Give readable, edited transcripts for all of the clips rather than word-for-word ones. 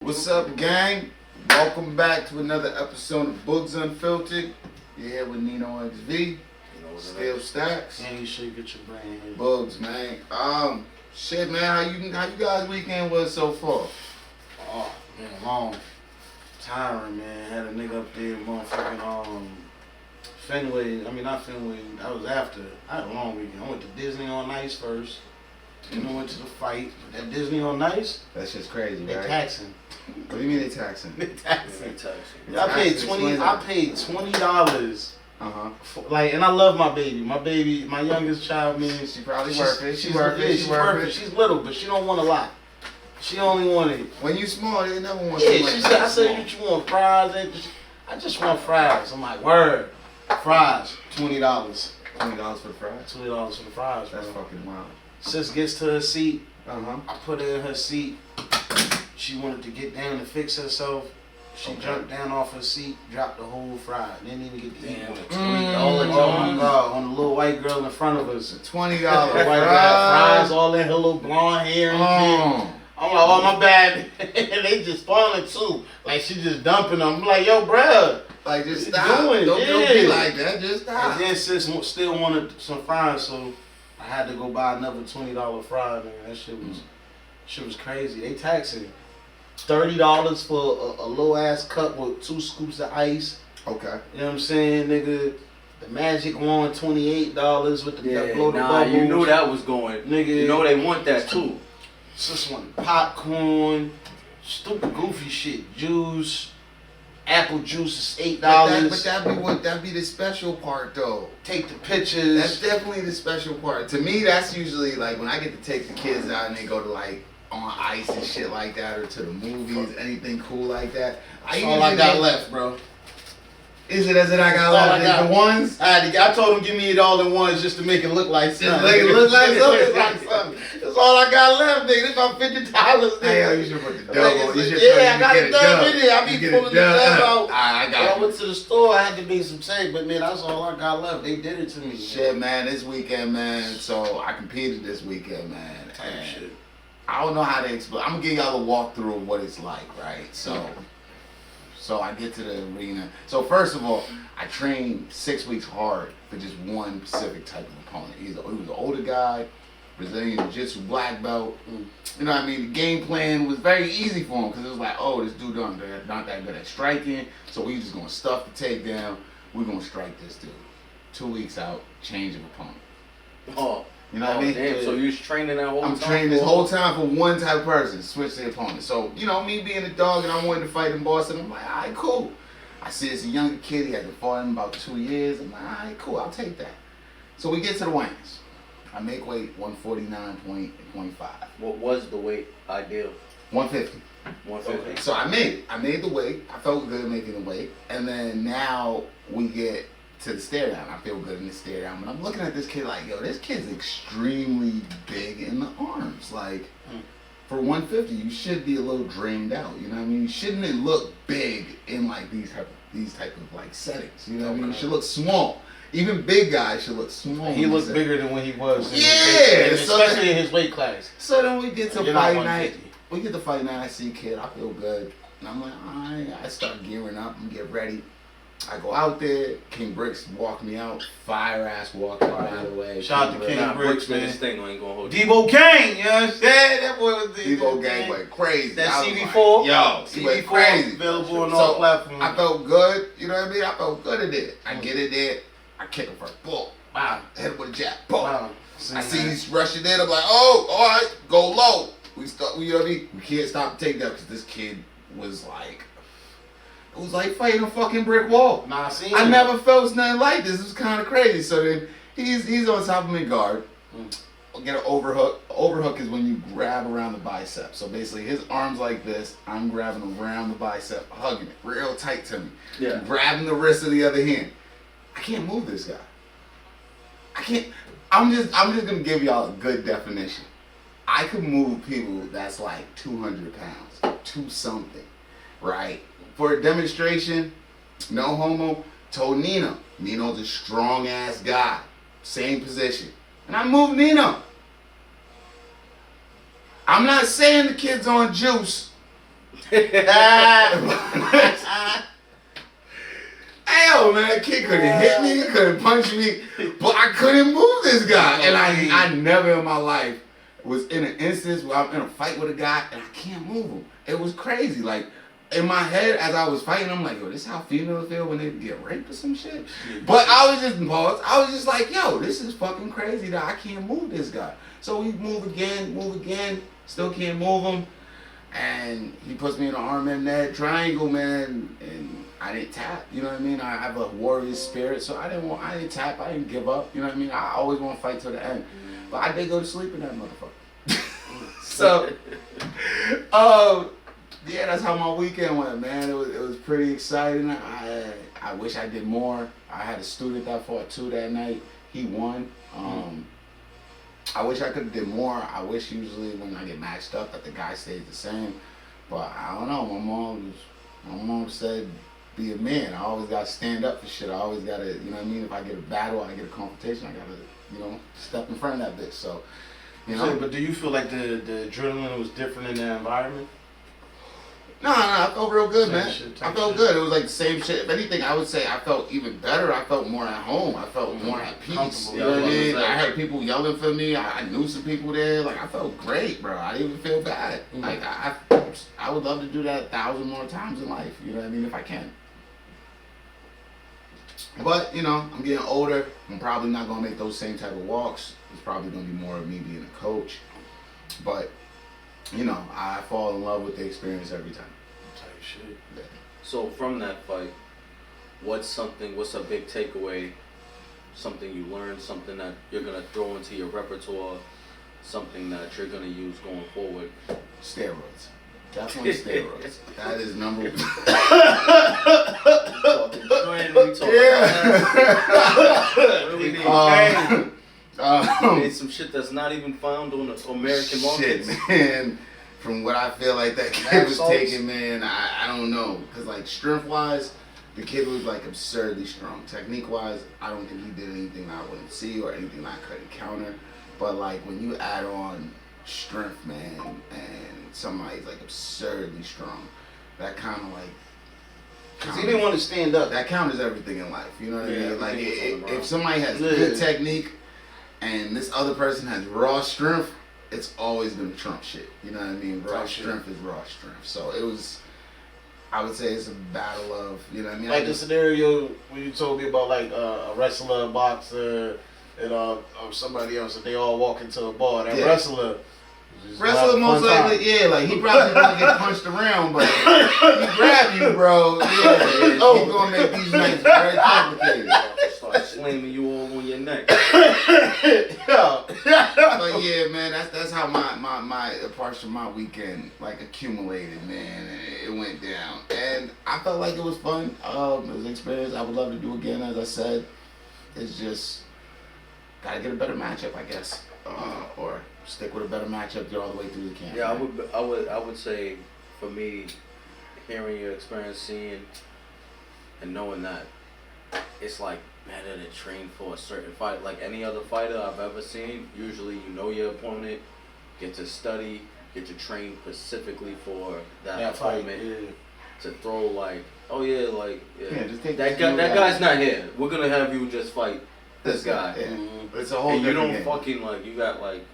What's up, gang? Welcome back to another episode of Boogz Unfiltred. You're here with Nino XV. Still Stacks. And you should get your brain here. Boogz, man. Shit, man. How you guys' weekend was so far? Oh, man, long. Tiring, man. Had a nigga up there, motherfucking, Fenway. I mean, not Fenway. I was after. I had a long weekend. I went to Disney on Ice first. Then I went to the fight. That Disney on Ice, That shit's crazy, they right? taxing. What do you mean they taxing? They taxing. Yeah, I paid $20. Uh-huh. And I love my baby. My youngest child, man. She probably worth it. She's worth it. She's little, but she don't want a lot. She only wanted. When you small, they never want Yeah, so much. she said, I said, what you want, fries? I just want fries. I'm like, word. Fries, $20. $20 for the fries? $20 for the fries, bro. That's fucking wild. Sis gets to her seat. Uh-huh. I put her in her seat. She wanted to get down to fix herself. She jumped down off her seat, dropped the whole fry. Didn't even get to eat one. $20. Oh my God, on the little white girl in front of us. $20 The white girl had fries all in her little blonde hair and shit. I'm like, oh my bad. And they just falling too. Like she just dumping them. I'm like, yo, bruh. Like, just What you stop. doing? Don't Yeah. be like that. Just stop. And then sis still wanted some fries, so I had to go buy another $20 fry, man. That shit was crazy. They taxing $30 for a little ass cup with 2 scoops of ice. Okay. You know what I'm saying, nigga? The Magic Wand, $28 with the blow the bubbles. You knew that was going. Nigga. You know they want that too. Sis wanted popcorn, stupid goofy shit, juice. Apple juice is $8. But that be the special part though. Take the pictures. That's definitely the special part. To me, that's usually like when I get to take the kids out and they go to like on ice and shit like that, or to the movies, anything cool like that. That's all I got left, bro. Is it I got left? The ones? I told him give me it all in ones just to make it look like something. Make it look like something. That's all I got left, nigga. It's about $50. Hey, you should put the dub on. I got the dub in there. I be pulling the dub out. I got I went to the store. I had to make some change, but man, that's all I got left. They did it to me. Shit, man. This weekend, man. So I competed this weekend, man. And Shit. I don't know how to explain. I'm gonna give y'all a walkthrough of what it's like, right? So I get to the arena. So first of all, I trained 6 weeks hard for just one specific type of opponent. He was an older guy, Brazilian Jiu-Jitsu black belt. You know what I mean? The game plan was very easy for him because it was like, oh, this dude not that good at striking, so we just gonna stuff the takedown. We're gonna strike this dude. 2 weeks out, change of opponent. Oh. You know what I mean? Damn, so you was training that whole time? I'm training this whole time for one type of person, switch the opponent. So, you know, me being a dog and I wanted to fight in Boston, I'm like, all right, cool. I see it's a younger kid, he hasn't fought in about 2 years. I'm like, all right, cool, I'll take that. So we get to the weigh-ins. I make weight 149.25. What was the weight ideal? 150. 150. Okay. So I made it. I made the weight. I felt good making the weight. And then now we get to the stare down. I feel good in the stare down. But I'm looking at this kid like, yo, this kid's extremely big in the arms. Like, for 150, you should be a little drained out. You know what I mean? You shouldn't look big in like these type of like settings. You know what I mean? You should look small. Even big guys should look small. He looked bigger than when he was. Especially in his weight class. So then we get to fight night. We get to fight night. I see kid. I feel good. And I'm like, all right. I start gearing up and get ready. I go out there. King Bricks walk me out. Fire ass walk by the way. Shout out to King Bricks, man. This thing ain't gonna hold Debo Kane, you know what I'm saying? That boy was Debo Gang went crazy. That CV4. Like, yo, he went crazy. Available on all platforms. I felt good. You know what I mean? I felt good at it. I get it there. I kick him first. Boom. Wow. Hit him with a jab. Boom. Wow. I see that. he's rushing in. I'm like, oh, all right, go low. We you know what I mean? We can't stop the takedown because this kid was like, it was like fighting a fucking brick wall. Nah, I never felt nothing like this. It was kind of crazy. So then he's on top of me guard. Get an overhook. Overhook is when you grab around the bicep. So basically his arm's like this. I'm grabbing around the bicep, hugging it real tight to me. Yeah. Grabbing the wrist of the other hand. I can't move this guy. I can't. I'm just gonna give y'all a good definition. I could move people that's like 200 pounds, 2 something, right? For a demonstration, no homo, told Nino. Nino's a strong ass guy, same position. And I moved Nino. I'm not saying the kid's on juice. Hell, man, kid couldn't hit me, couldn't punch me, but I couldn't move this guy. And I never in my life was in an instance where I'm in a fight with a guy and I can't move him. It was crazy. Like, in my head, as I was fighting, I'm like, yo, this is how females feel when they get raped or some shit. But I was just like, yo, this is fucking crazy that I can't move this guy. So we move again, still can't move him. And he puts me in an arm and that triangle, man, and I didn't tap. You know what I mean? I have a warrior spirit, so I didn't tap. I didn't give up. You know what I mean? I always want to fight till the end. But I did go to sleep in that motherfucker. So, yeah, that's how my weekend went, man. It was pretty exciting. I wish I did more. I had a student that fought too that night. He won. I wish I could have did more. I wish usually when I get matched up that the guy stays the same. But I don't know. My mom said, be a man. I always gotta stand up for shit. I always gotta, you know what I mean? If I get a battle, I get a confrontation, I gotta, you know, step in front of that bitch. So, you know. So, but do you feel like the adrenaline was different in that environment? No, I felt real good, man. I felt shit. good. It was like the same shit. If anything, I would say I felt even better. I felt more at home. I felt more at peace. You know what I mean? I had people yelling for me. I knew some people there. Like, I felt great, bro. I didn't even feel bad. Like, I would love to do that 1,000 more times in life. You know what I mean? If I can. But, you know, I'm getting older. I'm probably not going to make those same type of walks. It's probably going to be more of me being a coach. But, you know, I fall in love with the experience every time. Type shit. Yeah. So from that fight, what's a big takeaway, something you learned, something that you're going to throw into your repertoire, something that you're going to use going forward? Steroids. Definitely steroids. That is number one. It's some shit that's not even found on the American market. Shit, man. From what I feel like that kid was taking, man, I don't know. Because, like, strength-wise, the kid was, like, absurdly strong. Technique-wise, I don't think he did anything I wouldn't see or anything I couldn't counter. But, like, when you add on strength, man, and somebody's, like, absurdly strong, that kind of, like... Because he didn't want to stand up. That counters everything in life, you know what I mean? Like, if if somebody has good technique and this other person has raw strength, it's always gonna trump shit. You know what I mean? Raw strength is raw strength. So it was, I would say it's a battle of, you know what I mean? Like the scenario when you told me about like a wrestler, a boxer, and or somebody else, and they all walk into a bar. That wrestler most likely, yeah, like he probably gonna get punched around, but he grab you, bro. Yeah, he's gonna make these nights very complicated. Start slamming you all on your neck. But yeah, man, that's how my parts of my weekend like accumulated, man. And it went down, and I felt like it was fun. It was an experience I would love to do again. As I said, it's just gotta get a better matchup, I guess, or stick with a better matchup all the way through the camp. Yeah, I would say, for me, hearing your experience, seeing, and knowing that it's like better to train for a certain fight. Like any other fighter I've ever seen, usually you know your opponent, get to study, get to train specifically for that opponent. To throw like, oh yeah, like just take that guy's not here. We're gonna have you just fight this guy. Yeah. It's a whole and you don't game. fucking like you got like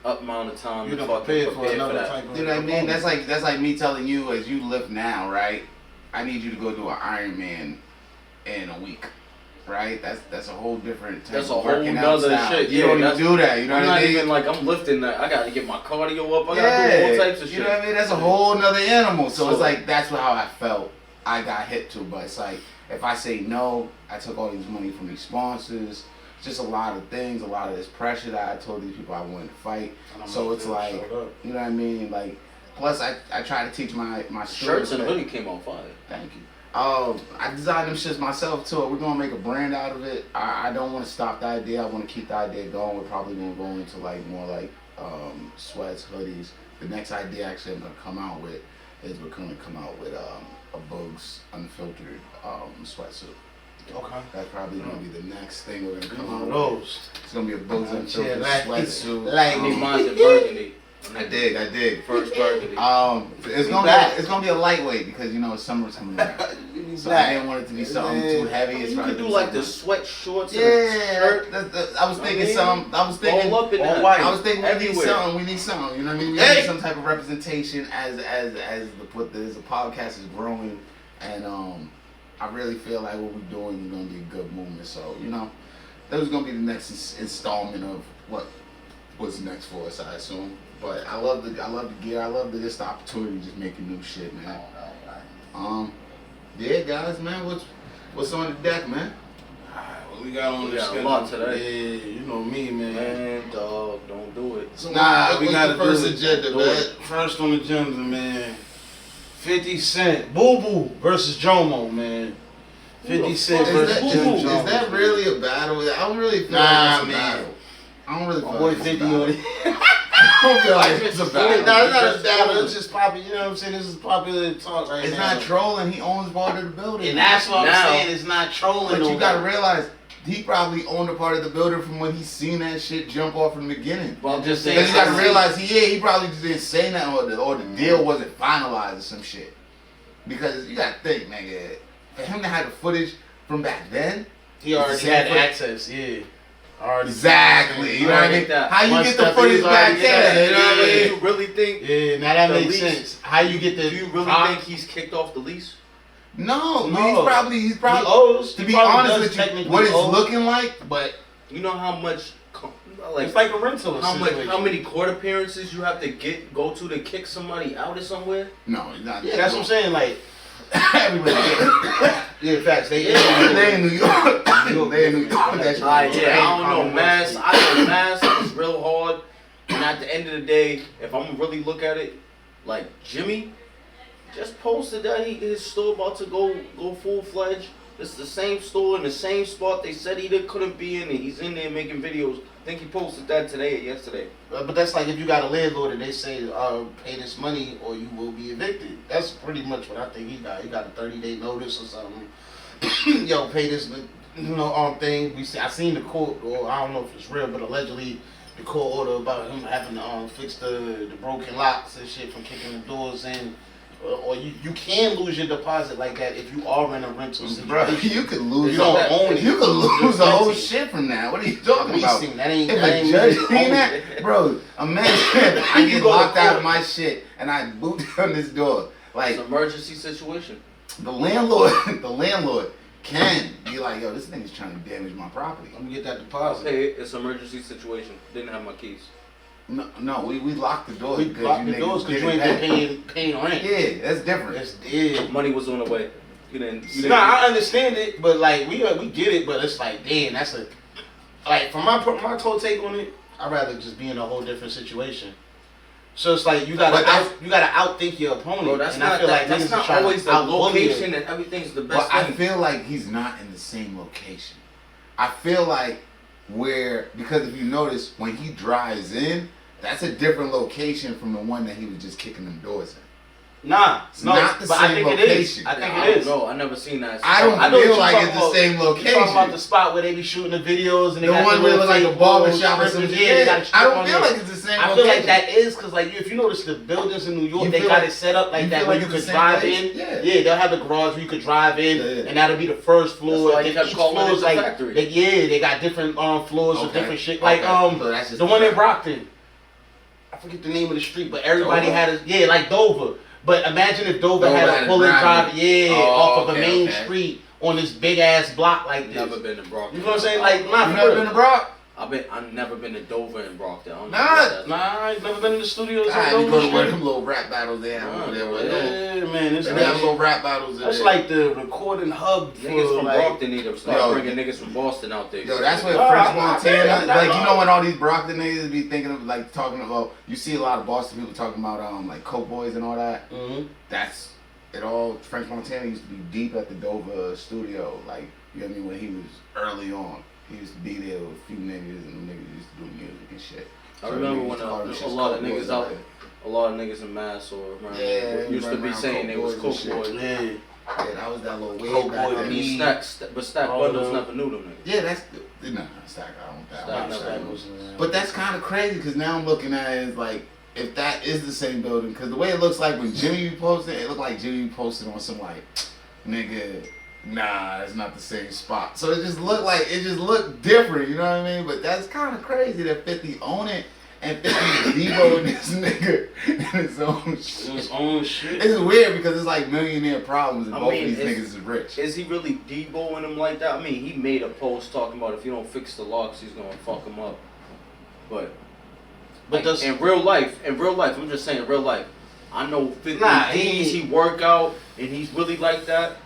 up amount of time you to don't fucking prepare for another that. type of. You know what I mean? That's like me telling you as you lift now, right? I need you to go do an Ironman in a week. Right? That's a whole different type That's a of whole working nother out style. shit. You Yeah, don't even do that. You know I'm what not I mean? even like I'm lifting that. I gotta get my cardio up. I gotta do all types of shit. You know what I mean? That's a whole nother animal. So it's So- like that's how I felt. I got hit to, but it's like if I say no, I took all these money from these sponsors. Just a lot of things, a lot of this pressure that I told these people I wanted to fight. So it's like, you know what I mean? Like, plus I try to teach my students. Shirts and hoodie came on fire. Thank you. I designed them shits myself too. We're gonna make a brand out of it. I don't want to stop the idea. I want to keep the idea going. We're probably gonna go into like more like sweats, hoodies. The next idea actually I'm gonna come out with is we're gonna come out with a Boogz Unfiltred sweatsuit. Okay. That's probably gonna be the next thing we're gonna come One out of with. those. It's gonna be a Boogz Unfiltred sweatsuit. Lightning. Mine's in burgundy. I did. First burgundy. It's gonna be a lightweight because you know summer's coming around. So I didn't want it to be something too heavy. You could do like the sweat shorts. Yeah, I was thinking something. I was thinking all up in that. I was thinking everywhere. we need something. You know what I mean? We need some type of representation as the podcast is growing, and I really feel like what we're doing is gonna be a good movement. So you know, that was gonna be the next installment of what's next for us, I assume. But I love the gear. I love just the opportunity, just making new shit, man. Yeah, guys, man. What's on the deck, man? What we got on the schedule? A lot today. Yeah, you know me, man. Man, dog, don't do it. So We got the first agenda, man. First on the agenda, man. 50 Cent, Boo Boo versus Jomo, man. 50 Cent versus Jomo. Is that really a battle? I don't really feel like it's a battle. I don't really feel like it's a battle. I don't feel like it's a battle. No, it's not a battle. It's just popular. You know what I'm saying? This is popular talk right now. It's not trolling. He owns part of the building. And that's what I'm saying. It's not trolling. But you gotta realize, he probably owned a part of the building from when he seen that shit jump off from the beginning. Well, I'm just saying. Because you gotta realize, he probably just didn't say nothing, or the deal wasn't finalized or some shit. Because you gotta think, nigga, for him to have the footage from back then, he already had access. Yeah. Exactly. You know what I mean? How you get the footage back then? You know what I mean? Do you really think? Yeah, now that makes sense. How you get the? Do you really think he's kicked off the lease? No. He's probably. He owes. To be honest with you, what it's looking like, but you know how much. It's like a rental. How many court appearances you have to go to kick somebody out of somewhere? No, not. Yeah, that's what I'm saying. Like. Everybody. Yeah, facts. They in New York. They in New York. That's right. Yeah, I don't know. Mass is real hard. And at the end of the day, if I'm gonna really look at it, like Jimmy just posted that his store about to go full fledged. It's the same store in the same spot they said he couldn't be in, and he's in there making videos. I think he posted that today or yesterday. But that's like if you got a landlord and they say, pay this money or you will be evicted. That's pretty much what I think he got. He got a 30-day notice or something. Yo, pay this, thing. I seen the court, or I don't know if it's real, but allegedly the court order about him having to fix the broken locks and shit from kicking the doors in. Or you can lose your deposit like that if you are in a rental situation. Bro, you could lose. You don't own it. You could lose the whole shit from that. What are you talking about? That ain't that, bro. Imagine I get locked out of my shit and I boot down this door. Like it's an emergency situation. The landlord can be like, yo, this nigga's trying to damage my property. Let me get that deposit. Okay, it's an emergency situation. Didn't have my keys. No, we locked the doors. We locked the doors because you ain't been paying rent. Yeah, that's different. Money was on the way. You didn't. I understand it, but like we get it, but it's like, damn, that's from my total take on it. I'd rather just be in a whole different situation. So it's like you gotta outthink your opponent. Bro, that's not always the location and everything's the best thing. I feel like he's not in the same location. I feel like because if you notice when he drives in, that's a different location from the one that he was just kicking them doors in. Not the same location. I think it is. No, I never seen that. I don't feel like it's the same location. You talking about the spot where they be shooting the videos and they got one where like a barbershop or something. Yeah, I don't feel like it's the same location. I feel like that is because like if you notice the buildings in New York, they got it set up like that where you could drive in. Yeah, they'll have the garage where you could drive in, and that'll be the first floor. Each floor is like they got different floors of different shit. Like the one in Brockton. I forget the name of the street, but everybody had like Dover. But imagine if Dover had a pull and drive, off of a main street on this big ass block like this. Never been to Brockton. You know what I'm saying? Like, you never been to Brock? I've never been to Dover and Brockton. I've never been to the studios. I had to go to where them little rap battles they have over there. Yeah, man, they have little rap battles. That's like the recording hub for niggas from Brockton need to start bringing niggas from Boston out there. Yo, that's where French Montana, like you know when all these Brockton niggas be thinking of like talking about. You see a lot of Boston people talking about like Coke Boys and all that. Mm-hmm. That's it all. French Montana used to be deep at the Dover studio, like you know what I mean when he was early on. He used to be there with a few niggas, and the niggas used to do music and shit. I remember when a lot of niggas out there, a lot of niggas in Mass or around used to be saying they was Coke Boys. Yeah, that was that little Coke way back Boy. then. I mean, but Stack Bundles never knew them niggas. Yeah, that's Stack. I don't. Stack. But that's kind of crazy because now I'm looking at it as like if that is the same building, because the way it looks like when Jimmy posted, it looked like Jimmy posted on some like, nigga, nah, it's not the same spot. So it just looked different, you know what I mean? But that's kind of crazy that 50 own it and 50 Debo and this nigga in his own shit. His own shit. It's weird because it's like millionaire problems and I both mean, of these niggas is rich. Is he really Deboing him like that? I mean, he made a post talking about if you don't fix the locks, he's gonna fuck him up. But like, does in real life, I'm just saying, in real life, I know 50 Nah, D's, he work out, and he's really like that.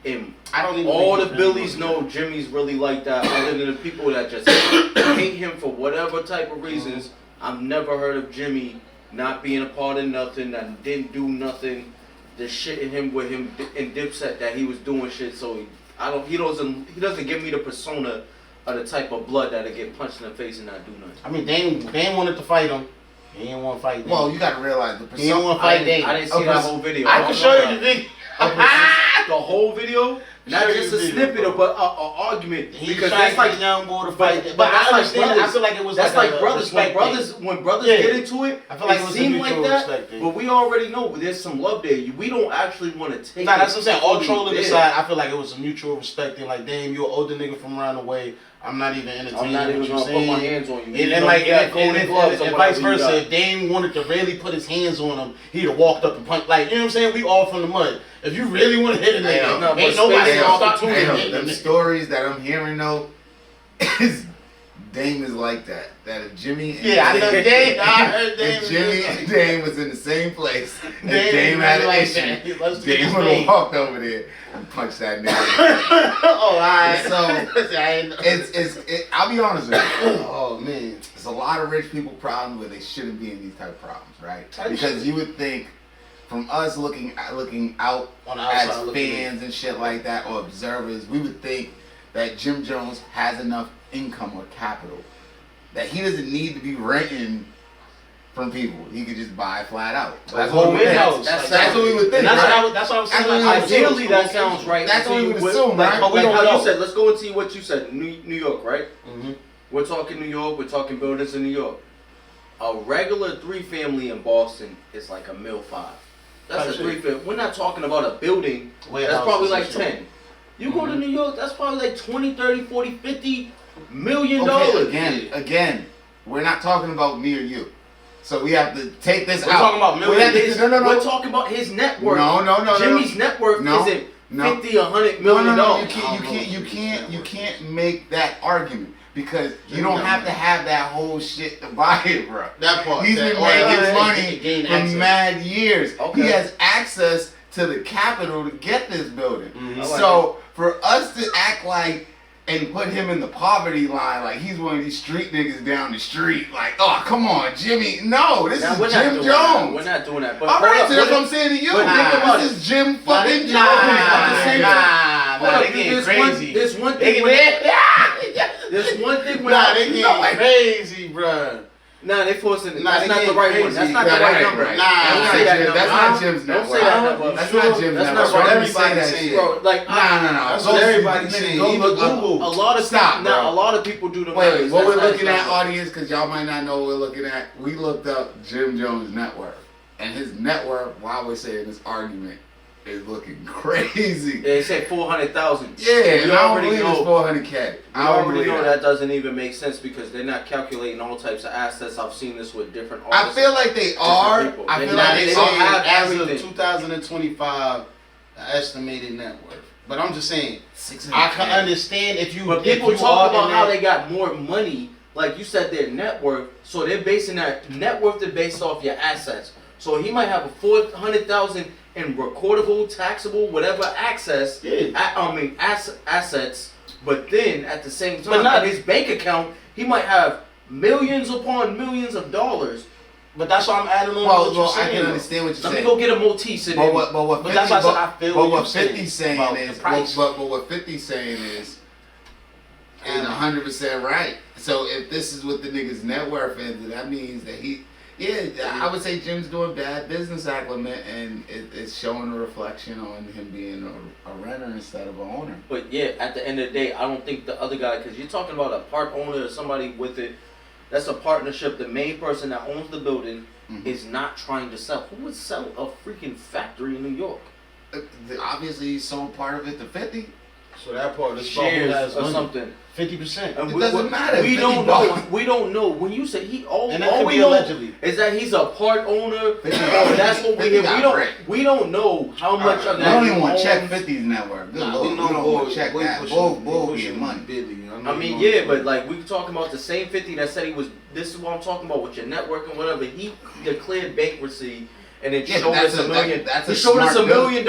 And I don't even all think the he's really Billies like know that. Jimmy's really like that, other than the people that just hate him for whatever type of reasons. I've never heard of Jimmy not being a part of nothing, that didn't do nothing. The shit in him with him and Dipset that he was doing shit. So he doesn't give me the persona of the type of blood that'll get punched in the face and not do nothing. I mean, Dame wanted to fight him. He didn't want to fight Dame. Well, you gotta realize the He didn't want to fight Dame. I didn't see that whole video. I can show you the video. The whole video, not Show just you a the snippet video, of an argument. He Because tried that's to like get young boy to but fight. But that's I like understand. brothers. I feel like it was That's like like a brothers. When brothers Yeah. get into it, I feel like it was a seemed like mutual that. respect thing. But we already know there's some love there. We don't actually want to take. Nah, that's what I'm saying. All fully trolling there. aside, I feel like it was a mutual respect thing. Like, damn, you're an older nigga from around the way. I'm not even entertaining I'm not even what you're gonna put my saying. hands on you. And You then know, like, you got and golden gloves or vice whatever you versa, got. if Dame wanted to really put his hands on him, he'd have walked up and punched. Like, you know what I'm saying? We all from the mud. If you really want to hit a nigga, Damn. No, ain't but nobody space gonna and stop opportunity. doing Damn, it. them stories that I'm hearing though, is Dame is like that. That if Jimmy and Yeah, I know Dame. I heard Dame. if Jimmy and Dame was in the same place, and Dame Dame had an like issue, that. He loves to get Dame his would have name. walked over there and punched that nigga. Oh, alright. So, I ain't know. I'll be honest with you. Oh man. There's a lot of rich people problems where they shouldn't be in these type of problems, right? Type Because shit. you would think, from us looking out On the as outside looking in. fans and shit like that, or observers, we would think that Jim Jones has enough income or capital that he doesn't need to be renting from people. He could just buy flat out. That's whole what we would house. think. That's what we would think. And that's right? what I was saying. That's what Like, we would Ideally, that sounds right. That's what until we would you assume, like, right? But we like don't how know. you said, let's go into what you said. New York, right? Mm-hmm. We're talking New York. We're talking buildings in New York. A regular 3-family in Boston is like a mil 5. That's Oh, a shit. 3-family. We're not talking about a building. Warehouses That's probably and like shit. 10. You go to Mhm. New York, that's probably like 20, 30, 40, 50 million Okay, dollars. again, we're not talking about me or you. So we have to take this We're out. talking about We have to- millions. no. We're talking about his net worth. No. Jimmy's net worth No. isn't No. 50, 100 No, million no, dollars. you can't make that argument because you don't have to have that whole shit to buy it, bro. That part. He's that- been oh, yeah, making yeah, money gain for access. mad years. Okay. He has access to the capital to get this building. Mhm. I like So for us to act like and put him in the poverty line, like he's one of these street niggas down the street, like, oh come on, Jimmy. No, this Now, is we're not Jim doing that. Jones. We're not doing that. But All hold right, up, so that's what what I'm saying to you. but think about This it. is Jim fucking Jones. Nah, At the same time. nah, Hold they up, getting there's crazy. There's one They thing. There's one thing when Nah, I, they getting crazy, bruh. Nah, they forcing it. Nah, That's they not the getting right one. crazy. That's not Nah, the that right ain't number. right. Nah, Don't nah, say that Jim- number. that's not Jim's Don't net say worth. that number. That's not Jim's That's net not worth. right. Everybody Everybody say saying that Bro, like No. That's Go what see- everybody nigga, saying. go Even look up. Google. a lot of Stop, people, now, bro. a lot of people do the Wait, math. what we're That's not looking his at, number. audience, because y'all might not know what we're looking at. We looked up Jim Jones' net worth, and his net worth, while we're saying this argument, is looking crazy. They said 400,000. Yeah, we and I don't already believe it's know. 400K. I I don't already believe know that. that doesn't even make sense because they're not calculating all types of assets. I've seen this with different I artists. feel like they are. people. I They're feel not- like they they don't are. have as of everything. 2025, the estimated net worth. But I'm just saying, 600K. I can understand if you. But if people you talk are about in how that- they got more money, like you said, their net worth. So they're basing that net worth is based off your assets. So he might have a 400,000 in recordable, taxable, whatever access. Yeah. Assets. But then at the same But time, not- in his bank account, he might have millions upon millions of dollars. But that's why I'm adding on Well, what you're I saying. can though. understand what you're Let saying. me go get a Maltese and But then what But that's why I said I feel but what what you're saying 50's saying about is the price. but what 50's saying is 100% right. So if this is what the nigga's net worth is, then that means that I would say Jim's doing bad business acumen, and it's showing a reflection on him being a renter instead of an owner. But yeah, at the end of the day, I don't think the other guy, because you're talking about a part owner or somebody with it. That's a partnership. The main person that owns the building Mhm. is not trying to sell. Who would sell a freaking factory in New York? Obviously, he sold part of it to 50. So that part of the Shares or something. 50%. And It doesn't matter. We 50 don't know. bucks. We don't know. When you say he, all And that could we be know allegedly. is that he's a part owner. 50 That's what we 50 hear. got We don't know how much of We that. don't he even want to check owns. 50's net worth. Good Nah, Lord, we we don't know want to check that. Bull get money. I mean, yeah, but like we talking about the same 50 that said he was. This is what I'm talking about with your network and whatever. He declared bankruptcy and it Yeah, showed that's us $1 million. that's He a showed us smart $1 million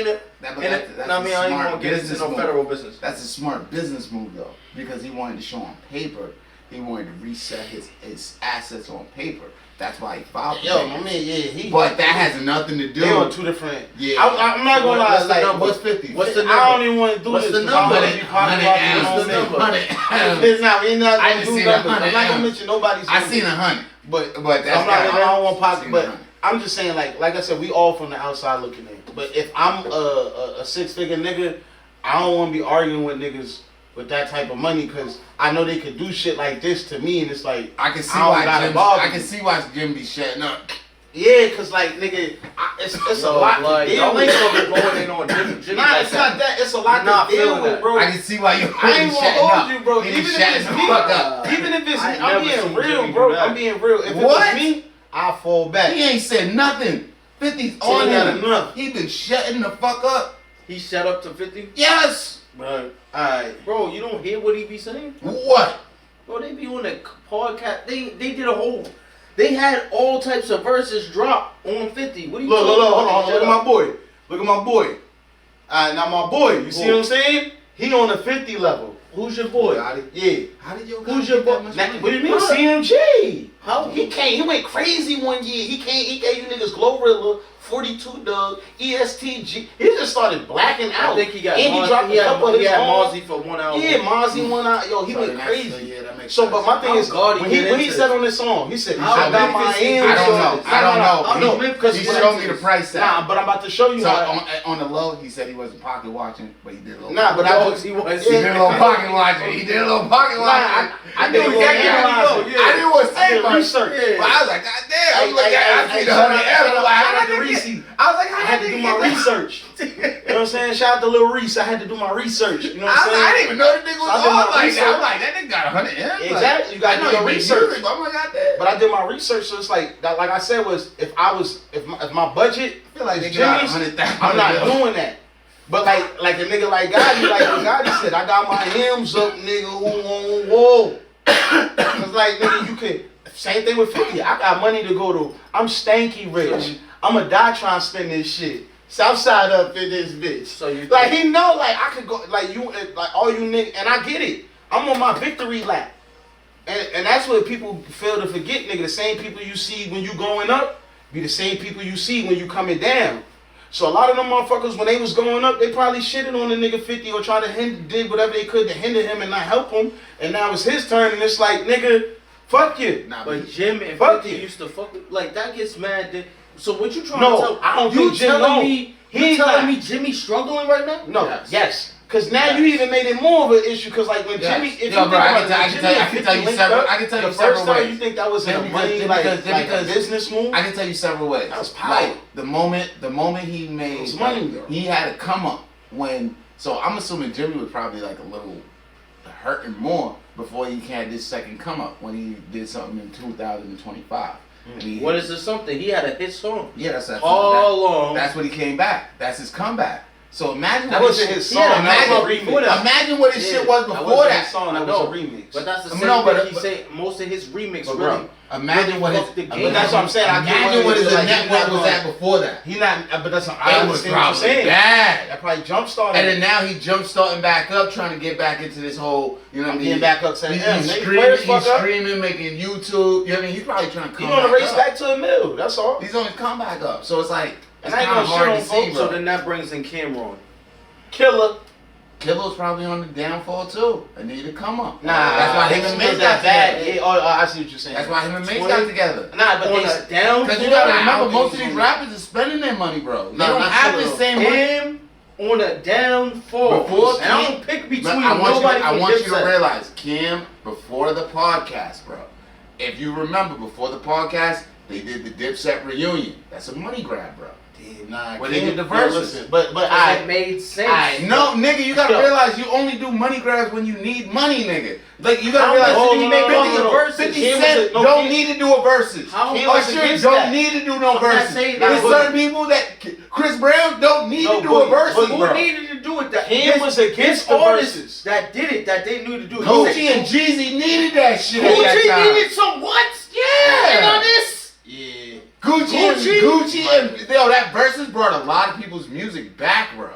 in it. That's I mean, I ain't a gonna smart get into business no move. federal business. That's a smart business move though, because he wanted to show on paper. He wanted to reset his assets on paper. That's why he filed. Yo, my man, he. But that has nothing to do. They on two different. Yeah. I'm not gonna lie. What's the Like, number? What's 50? What's the I number? don't even want to do What's this. the 'cause I don't number? wanna be popular. What's the number? It's not. We're not I gonna just do seen numbers. 100 I'm not gonna M's. mention nobody's. I numbers. seen 100, but that's I'm not. I don't want seen positive, but 100. I'm just saying, like I said, we all from the outside looking in. But if I'm a 6-figure nigga, I don't want to be arguing with niggas with that type of money because I know they could do shit like this to me, and it's like I can see I don't why gotta Jim. bother I you. can see why Jim be shutting up. yeah, cause like nigga, it's a lot Like, to deal y'all ain't with. gonna be going in on Jimmy Nah, like it's not that. It's a lot Not to deal feeling with, that. bro. I can see why you I ain't shutting gonna up. hold you, bro. He Even be if shutting it's the me, fuck up. even if it's I me, ain't I'm never being seen real, Jimmy bro. do that. I'm being real. If What? it was me, I fall back. He ain't said nothing. 50's Till on he got him. enough. He been shutting the fuck up. He shut up to 50. Yes. Bro, alright. Bro, you don't hear what he be saying? What? Bro, they be on the podcast. They did a whole. They had all types of verses drop on 50. What are you Look, talking about? hold on. Shut Look at up. my boy. Look at my boy. Alright, now my boy. You see Boy. what I'm saying? He on the 50 level. Who's your boy? Yeah. How did your Who's your boy? Now, what do you mean? Huh? CMG. How? He went crazy one year. He gave you niggas Glorilla, 42 Doug, ESTG. He just started blacking out. I think he got. And he Mozzie- dropped a couple of he his had own. Mozzie for 1 hour. Yeah, Mozzie went out. Yo, he So went that's- crazy. yeah, that makes So, sense. but my thing How is, God he when get he into said it? on this song, he said, How I got my Memphis he hands I don't on know. I don't know. No, because He when showed me the price tag. Nah, but I'm about to show you So how. on the low, he said he wasn't pocket watching, but he did a little. Nah, but I Dogs, just he was. He did a little pocket watching. He did a little pocket Nah, watching. I did a little analyzing. I didn't want to I say did much. research. But I was like, God damn. I was like, I see the shout 100 out- M's. Like, how shout out did to they Reese. get- I was like, I how had did to they do my get that? research. You know what I'm saying? Shout out to Lil Reese. I had to do my research. You know what I I'm saying? didn't even know the nigga was So I did my on like that. research. I'm like, that nigga got 100 M's. Exactly. You gotta I know do your he make research. music, but I'm like, God damn. But I did my research, so it's like that. Like I said, was if my budget, I feel like is nigga got Jimmy's, 100,000. I'm not doing that. But like a nigga like Gotti, like when Gotti said, I got my M's up, nigga. Whoa. It's like nigga, you could. Same thing with 50. I got money to go to. I'm stanky rich. I'ma die trying to spend this shit. Southside up in this bitch. So you Like he know, like I could go, like you, like all you niggas, and I get it. I'm on my victory lap, and that's what people fail to forget, nigga. The same people you see when you going up, be the same people you see when you coming down. So a lot of them motherfuckers, when they was going up, they probably shitted on the nigga 50 or tried to did whatever they could to hinder him and not help him. And now it's his turn, and it's like, nigga, fuck you. Nah, But Jim and Fuck 50 you. used to fuck with, like that gets mad. So what you trying No, to tell? I don't you think Jim telling know. me you He's telling not. me Jimmy's struggling right now? No, yes. Cause now you even made it more of an issue. Cause like when Yes. Jimmy, if Yo, you bro, think I about can tell- it, I can tell you- I can tell you linked several- up, I can tell you the several first time ways. you think that was in a Just money, because- like just a because- business move. I can tell you several ways. That was power. Like the moment he made, was money, though. he had to come up when. So I'm assuming Jimmy was probably like a little hurting more before he had this second come up when he did something in 2025. And he, What is this something? He had a hit song. Yeah, that's All along. That's what he came back. That's his comeback. So imagine That what wasn't his his shit- song. Yeah, that was a imagine, remix. imagine what his shit was That before wasn't that. his song. That I was a know. remix. But that's the I mean, same no, but- thing he but- say. Most of his remix, But really. bro, imagine what his. fucked the game. But that's what I'm saying. I get Imagine what his like, net he's worth not was gonna- at before that. He not. But that's. I It was understand what you're probably saying. bad. That probably jump started. And then now he jump starting back up, trying to get back into this whole, you know what I mean? getting back up, saying, He's, "Yeah, he's make streaming, players he's fuck up." streaming, making YouTube. You know what I mean? He's probably trying to come He on the race up. back to a mill. That's all. He's on his comeback up. So it's like, And it's I ain't kind of gonna hard shit to on see, folks, bro. So then that brings in Cameron. Killer. Killo's probably on the downfall too. I need to come up. Nah, that's why him they and made Mace that got bad. together. Yeah, I see what you're saying. That's why him and Mace 20. got together. Nah, but On they. a down. Because you gotta I remember, don't most of think these so. rappers are spending their money, bro. They Nah, don't not have Killer, the though. same money. Him on a downfall. Before and I Cam- don't pick But between I want nobody you, I from want you to Dipset. realize, Kim, before the podcast, bro, if you remember before the podcast, they did the Dipset reunion. That's a money grab, bro. Damn, nah, When they did the verses. listen, but It made sense. No, nigga, you gotta realize you only do money grabs when you need money, nigga. Like, you gotta How realize much did he make off 50, the verses? 50 Cam was Cent a- no, don't Cam- need to do a verses. How Cam was Usher against don't that. need to do no I'm not verses. saying There's that. certain people that Chris Brown don't need No, to do a but- verses, but Who bro. needed to do it? That Cam was against the artists verses. that did it, that they knew to do it. Gucci and Jeezy needed that shit at that time. Gucci needed some what? And on Yeah. this? Yeah. Gucci and yo, that verses brought a lot of people's music back, bro.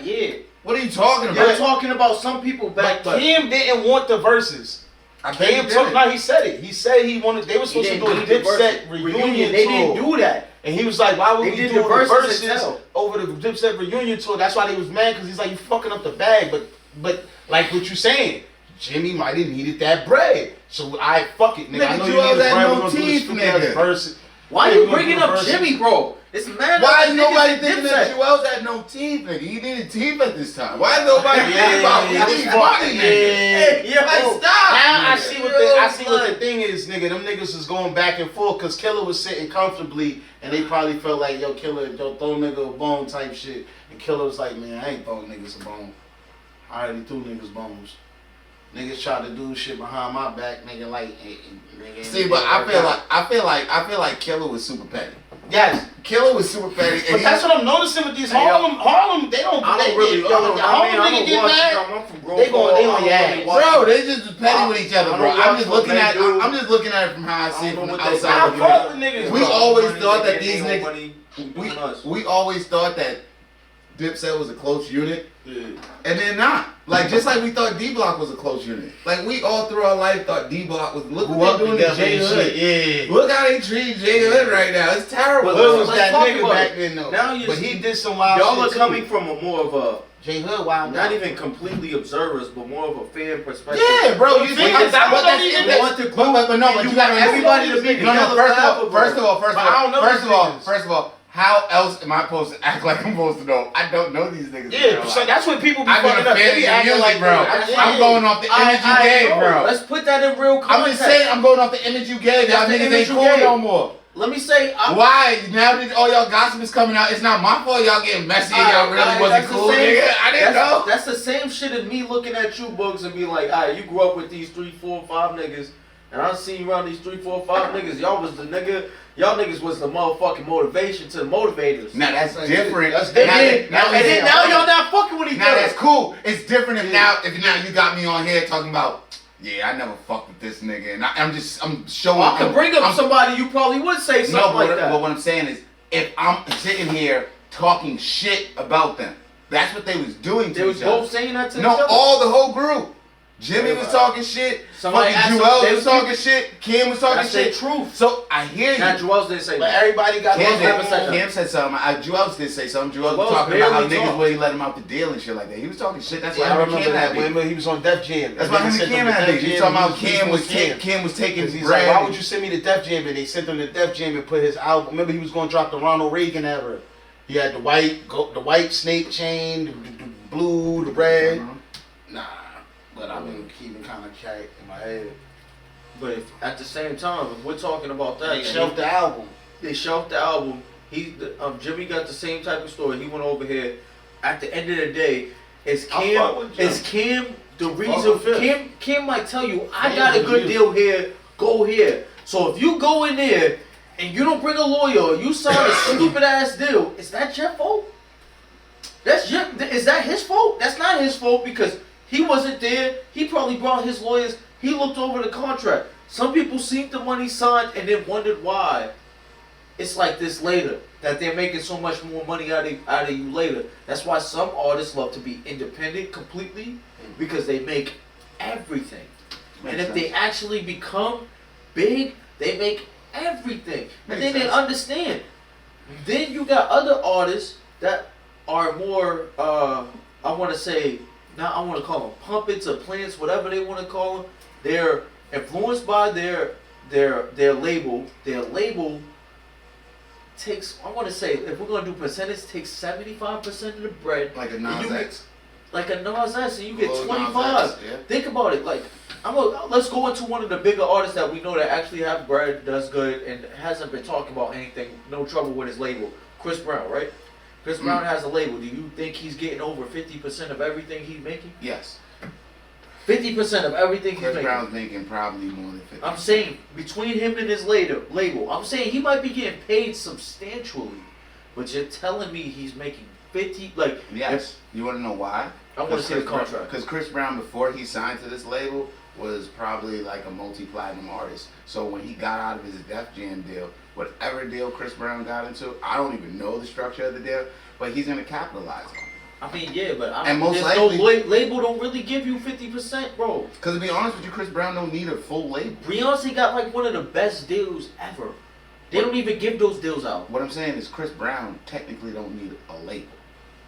Yeah. What are you talking You're about? talking about some people back, But Cam didn't want the verses. I think Cam he told, did no, it. he said it. He said he wanted. They were supposed to do a Dipset reunion They tour. didn't do that. And he was like, why would They we did do the the verses verses itself. over the Dipset reunion tour? That's why they was mad, because he's like, you fucking up the bag. But like what you saying, Jimmy might have needed that bread. So I fuck it, nigga. I Nigga, know you you all need that bread. no We're gonna do the teeth, stupid ass nigga. verses. Why Yeah, you we're gonna bringing do the up verses. Jimmy, bro? It's mad. Why is niggas nobody and thinking Dipset. that Joel's had no teeth, nigga? He needed teeth at this time. Why is nobody thinking about he needs money, nigga? Yeah, Like, bro. stop. Now I nigga. see what the thing is, nigga. Them niggas is going back and forth because Killer was sitting comfortably and they probably felt like, yo, Killer, yo, throw nigga a bone type shit. And Killer was like, man, I ain't throwing niggas a bone. I already threw niggas bones. Niggas try to do shit behind my back, nigga. Like, nigga. See, but I feel like Killer was super petty. Yes, Killer was super petty. And but he- that's what I'm noticing with these Hey, yo. Harlem. They don't. I they, don't really. Yo, the Harlem nigga get mad. I'm from Grove They gon' Hall. on your ass. Bro, they just petty with each other, I bro. don't I'm watch just what looking they at. do. I'm just looking at it from how I I see it don't from know the what they outside. I looking fuck at it. with niggas. We bro. always thought that these niggas. Money, We always thought that Dipset was a close unit, Yeah. and they're not. Like, just like we thought D Block was a close unit. Like, we all through our life thought D Block was. Look Grew what up they're doing to together J and Hood. shit. Yeah. Look how they treat J Hood right now. It's terrible. But Hood was let's that talk nigga about back it. then though. Now you But see- he did some wild Y'all shit are too. coming from a more of a J Hood wild. not even completely observers, but more of a fan perspective. Yeah, bro. You think Because that's I what don't that's even it. want the But no, but you gotta everybody to be No, no. together First of all, But I don't know these niggas. first of all, how else am I supposed to act like I'm supposed to know? I don't know these niggas. Yeah, bro. so that's when people be I've been fucking a up. They fan be of your acting music, like bro. that. I'm going off the image you gave, know. bro. Let's put that in real I'm context. just saying, I'm going off the image you gave. Y'all That's the niggas image ain't you cool gave. no more. Let me say, Why? Now that all y'all gossip is coming out, it's not my fault y'all getting messy and y'all really wasn't that's the cool, same- nigga. I didn't know. That's the same shit as me looking at you, Boogz, and be like, alright, you grew up with these 3, 4, 5 niggas, and I seen you around these 3, 4, 5 niggas. Y'all was the nigga. Y'all niggas was the motherfucking motivation to the motivators. Now that's different. That's And different. then y'all not fucking with each Now other. that's cool. It's different if now you got me on here talking about, yeah, I never fucked with this nigga, and I'm showing. I could bring up somebody you probably would say something No, like but that. what I'm saying is, if I'm sitting here talking shit about them, that's what they was doing They to was each other. both saying that to No, each other. all the whole group. Jimmy was talking shit. Somebody Fucking asked Joel him- was talking shit. Kim was talking That's their shit. truth. So I hear you. Now Joel's didn't say But that. everybody got Kim, Joel's their never said own- that. Kim said something. Joel did say something. Joel was Joel's talking about how barely niggas talk. wouldn't let him out the deal and shit like that. He was talking shit. That's why Yeah, I him and remember Kim that. had beef. Remember he was on Def Jam. That's why him and sent Kim to had Def beef. He's Jam, talking about he Kim was Kim. Kim was taking He's bread. like, why would you send me to Def Jam? And they sent him to Def Jam and put his album. Remember, he was going to drop the Ronald Reagan era. He had the white snake chain, the blue, the red. Nah, but I've been keeping kind of cat in my head. But if, at the same time, if we're talking about that, They and shelved the album. they shelved the album. Jimmy got the same type of story. He went over here. At the end of the day, is I fuck with Jim. Kim the Fuck reason? with Fifth. Kim might tell you, I Kim got a is good you. deal here. Go here. So if you go in there and you don't bring a lawyer, or you sign a stupid ass deal, is that your fault? Is that his fault? That's not his fault because he wasn't there. He probably brought his lawyers. He looked over the contract. Some people seen the money signed and then wondered why it's like this later. That they're making so much more money out of you later. That's why some artists love to be independent completely because they make everything. And if they actually become big, they make everything. And then they understand. Then you got other artists that are more, I want to say, now I want to call them puppets or plants, whatever they want to call them. They're influenced by their label. Their label takes, I want to say, if we're going to do percentage, takes 75% of the bread. Like a And you Nas X. like a Nas X, and you get Lil Nas 25. X, yeah. Think about it. Like, let's go into one of the bigger artists that we know that actually have bread, does good, and hasn't been talking about anything. No trouble with his label. Chris Brown, right? Chris Brown has a label. Do you think he's getting over 50% of everything he's making? Yes. 50% of everything he's Chris making. Brown's making probably more than 50. I'm saying between him and his label, I'm saying he might be getting paid substantially, but you're telling me he's making 50. Like, Yes. You want to know why? I want to see the contract. Because Chris Brown, before he signed to this label, was probably like a multi-platinum artist. So when he got out of his Def Jam deal, whatever deal Chris Brown got into, I don't even know the structure of the deal, but he's gonna capitalize on it. I mean, yeah, but And most there's likely- no label don't really give you 50%, bro. Because to be honest with you, Chris Brown don't need a full label. Beyonce got like one of the best deals ever. They don't even give those deals out. What I'm saying is Chris Brown technically don't need a label.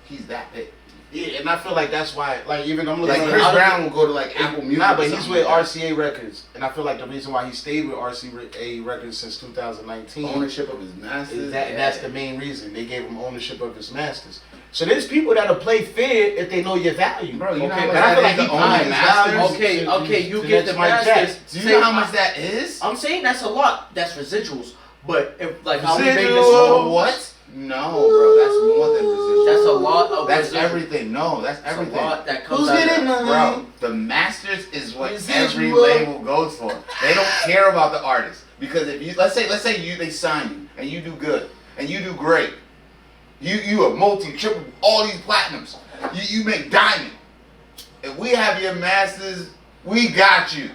He's that big. Yeah, and I feel like that's why, like, even I'm looking Like at Chris other- Brown will go to like Apple Music. Nah, or but he's something with like that. RCA Records, and I feel like the reason why he stayed with RCA Records since 2019 Ownership of his masters. is that, and that's the main reason they gave him ownership of his masters. So there's people that'll play fair if they know your value. Bro, you know okay, how much but I that feel is like to he own paid his his masters? values Okay, to- you to get next the Mike masters. Jackson. Do you know how much that is? I'm saying that's a lot. That's residuals. But if like how we made this Residuals. song, What? No, bro, that's more than residuals. that's a lot of That's residuals. everything. No, that's That's everything. a lot that comes Who's out of getting that. money? Bro, the masters is what every Residual. label goes for. They don't care about the artist because if you let's say they sign you and you do good and you do great, you are multi-triple all these platinums. You make diamond. If we have your masters, we got you.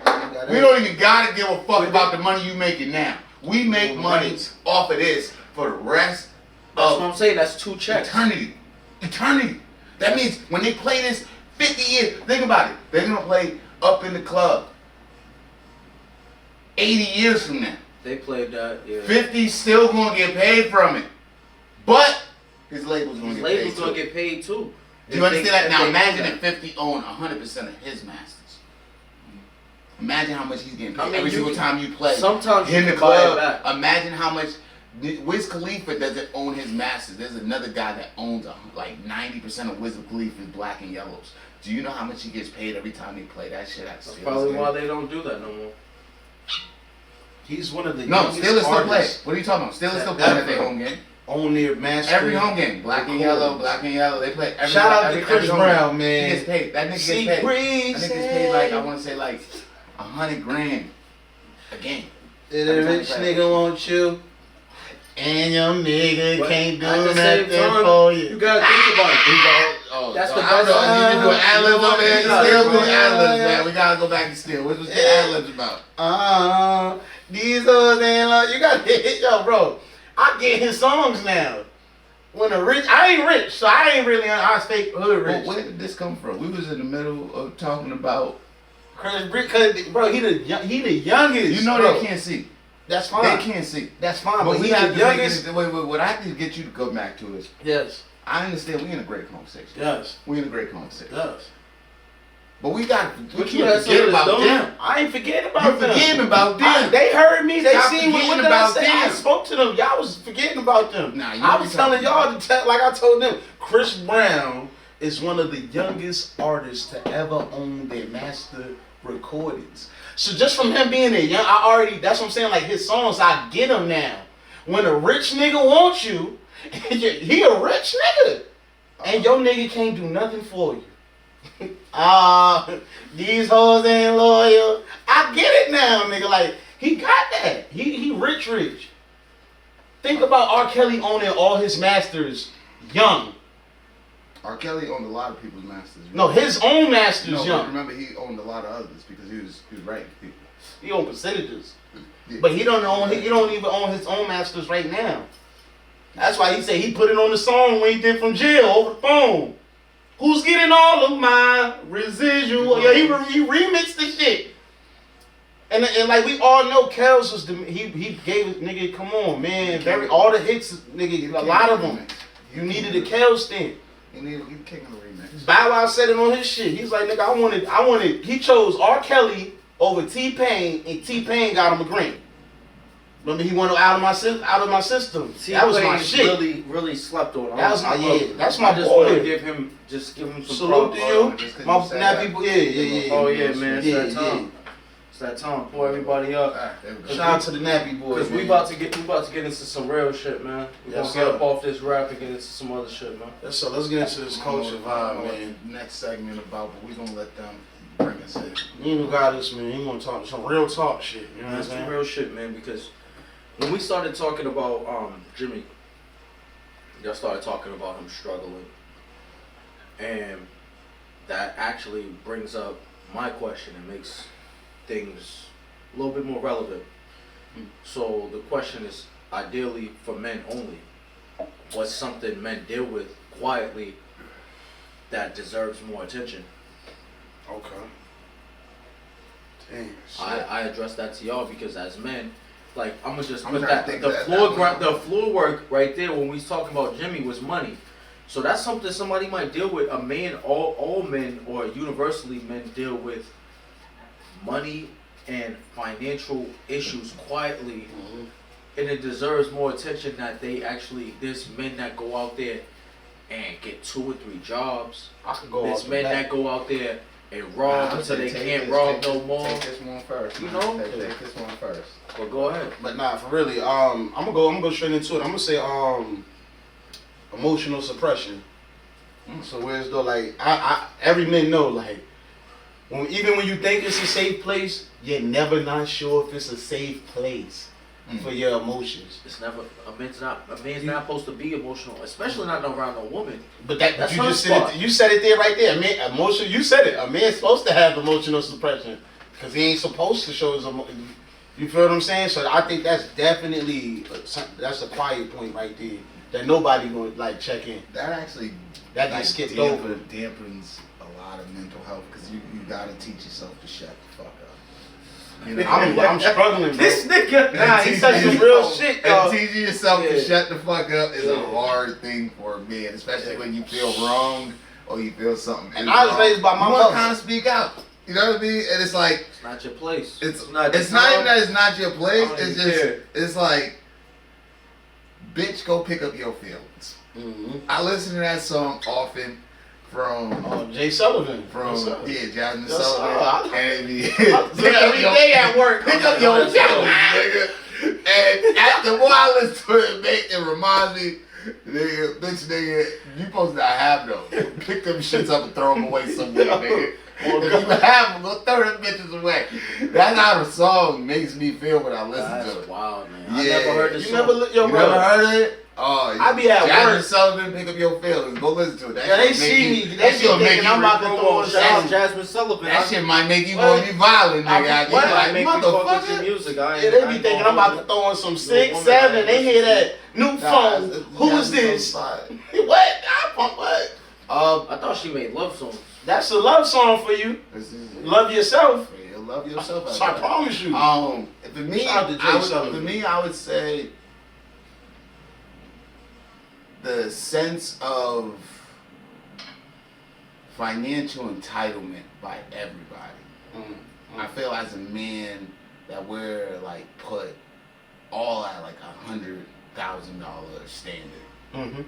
We don't even gotta give a fuck about the money you making now. We make money off of this for the rest That's of what I'm saying. That's 2 checks. eternity. Eternity. That means when they play this 50 years, think about it. They're gonna play Up in the Club 80 years from now. They played that. Yeah. 50 still gonna get paid from it. But his label's gonna His get label's paid gonna too. get paid too. Do you understand that? Now imagine it. if 50 owned 100% of his masters. Imagine how much he's getting paid I mean, every single time you play Sometimes in you the can buy it club. back. Imagine how much. Wiz Khalifa doesn't own his masters. There's another guy that owns like 90% of Wiz Khalifa's Black and Yellows. Do you know how much he gets paid every time they play that shit at That's Steelers probably game? why they don't do that no more. He's one of the No, youngest Steelers still play. artists What are you talking about? Steelers still That play at their ever home game. on their master. Every home game. Black and yellow, black and yellow. They play every Shout out to every Chris home Brown, game. man. He gets paid. That nigga See, gets paid. breeze, That nigga gets paid like, I want to say like $100,000 a game. Did a rich nigga want you? And your nigga But can't do at the same nothing time, for You you. gotta think about it. Oh, That's so the I don't best know. I need to do an ad lib over there. Yeah. Still do Yeah. ad libs, man. We gotta go back to still. What was the ad libs about? These hoes ain't love. You gotta hit, yo, bro. I get his songs now. When a rich, I ain't rich, so I ain't really I stay hood Well, rich. where did this come from? We was in the middle of talking about. Chris Brick, bro, he the youngest. You know bro. they can't see. That's fine. They can't see. That's fine. But But we he have the to make youngest. it. Wait. What I have to get you to go back to is, Yes. I understand we in a great conversation. Yes. We in a great conversation. Yes. But we got. We But you can't had forget some about of this, them. I ain't forgetting You about them. forgetting about them. They heard me. They Stop seen what forgetting did I about say? I them. spoke to them. Y'all was forgetting about them. Nah, you I be was telling talking y'all to tell, like I told them, Chris Brown is one of the youngest artists to ever own their master recordings. So just from him being a young, that's what I'm saying, like his songs, I get them now. When a rich nigga wants you, he a rich nigga, and your nigga can't do nothing for you. These hoes ain't loyal. I get it now, nigga. Like, he got that. He rich. Think about R. Kelly owning all his masters young. R. Kelly owned a lot of people's masters. No, his own masters No, but young. remember he owned a lot of others because he was writing for people. He own percentages. Yeah. But he don't even own his own masters right now. That's why he said he put it on the song when he did From Jail over the phone. Who's getting all of my residual? Yeah, he remixed the shit. And like we all know, Kels was he gave it, nigga. Come on, man. All the hits, nigga. A lot of them. You needed a Kels stamp. He king of the remix. Bow Wow said it on his shit. He's like, nigga, I wanted. He chose R. Kelly over T-Pain, and T-Pain got him a Grammy. Remember, he went out of my system. That was my shit. Really slept on. That was my That's my I just boy. want to give him some salute to you. My nappy boy. Yeah. Oh yeah, man. It's that time. It's that time. Pull everybody up. Shout out to the nappy boy. Cause we about to get into some real shit, man. We gonna get up off this rap and get into some other shit, man. Yes, so let's get into this culture vibe, man. Next segment about, but we gonna let them bring us in. You got us, man. You want to talk some real talk shit? You know what I'm saying? Some real shit, man. Because when we started talking about Jimmy, y'all started talking about him struggling, and that actually brings up my question and makes things a little bit more relevant. So the question is, ideally for men only, what's something men deal with quietly that deserves more attention? Okay. Damn, I address that to y'all because as men, like I'm gonna just put trying that to think the of floor that the floor work right there when we was talking about Jimmy was money. So that's something somebody might deal with. A man, all men or universally men deal with money and financial issues quietly, and it deserves more attention that they actually. There's men that go out there and get 2 or 3 jobs. I could go. There's men that go out there and rob until they can't rob no more. Take this one first. You know? Take this one first. Well, go ahead. But nah, for really, I'm gonna go straight into it. I'm gonna say emotional suppression. So whereas though, like I every man know, like even when you think it's a safe place, you're never not sure if it's a safe place for your emotions. It's never a man's not supposed to be emotional, especially not around a woman. But that's you her just spot. said it. You said it there right there. Man, emotion. You said it. A man's supposed to have emotional suppression because he ain't supposed to show his emotion. You feel what I'm saying? So I think that's definitely that's a quiet point right there that nobody gonna like check in. That actually Just skipped over. Dampens a lot of mental health because you gotta teach yourself to shut the fuck up. You know, I'm struggling, bro. This nigga, Nah, he said some real shit, and dog. teaching yourself to shut the fuck up is a hard thing for a man, especially when you feel wrong or you feel something. And I was raised by my you want mother. to kind of speak out. You know what I mean? And it's like it's not your place. it's not even that it's not your place. It's just care. it's like, bitch, go pick up your feelings. I listen to that song often from Jay Sullivan. Jasmine Yes, Sullivan. sir. And Every day at work. pick up your feelings, nigga. And the more I listen to it reminds me, nigga, you supposed to not have those. Pick them shits up and throw them away somewhere, nigga. If you have them, go throw them bitches away. That's how the song makes me feel when I listen to it. That's wild, man. Yeah. I never heard this You song. never Never heard it? Oh, I be at Jasmine work. Sullivan, pick up your feelings. Go listen to it. That Yeah, they shit make see you- me. They That be shit make thinking you I'm about to regret- throw on Shout out some. Jasmine Sullivan. That shit might make you What? want to be violent, nigga. What? You like, make me fuck with your motherfucker. music. Yeah, they be thinking I'm about to throw on some 6, 7. They hear that new phone. Who is this? What? What? I thought she made love songs. That's a love song for you. Love yourself. Yeah, love yourself. So I promise you. For me, Shout out to Jay Sullivan. I would say the sense of financial entitlement by everybody. I feel as a man that we're like put all at like $100,000 standard.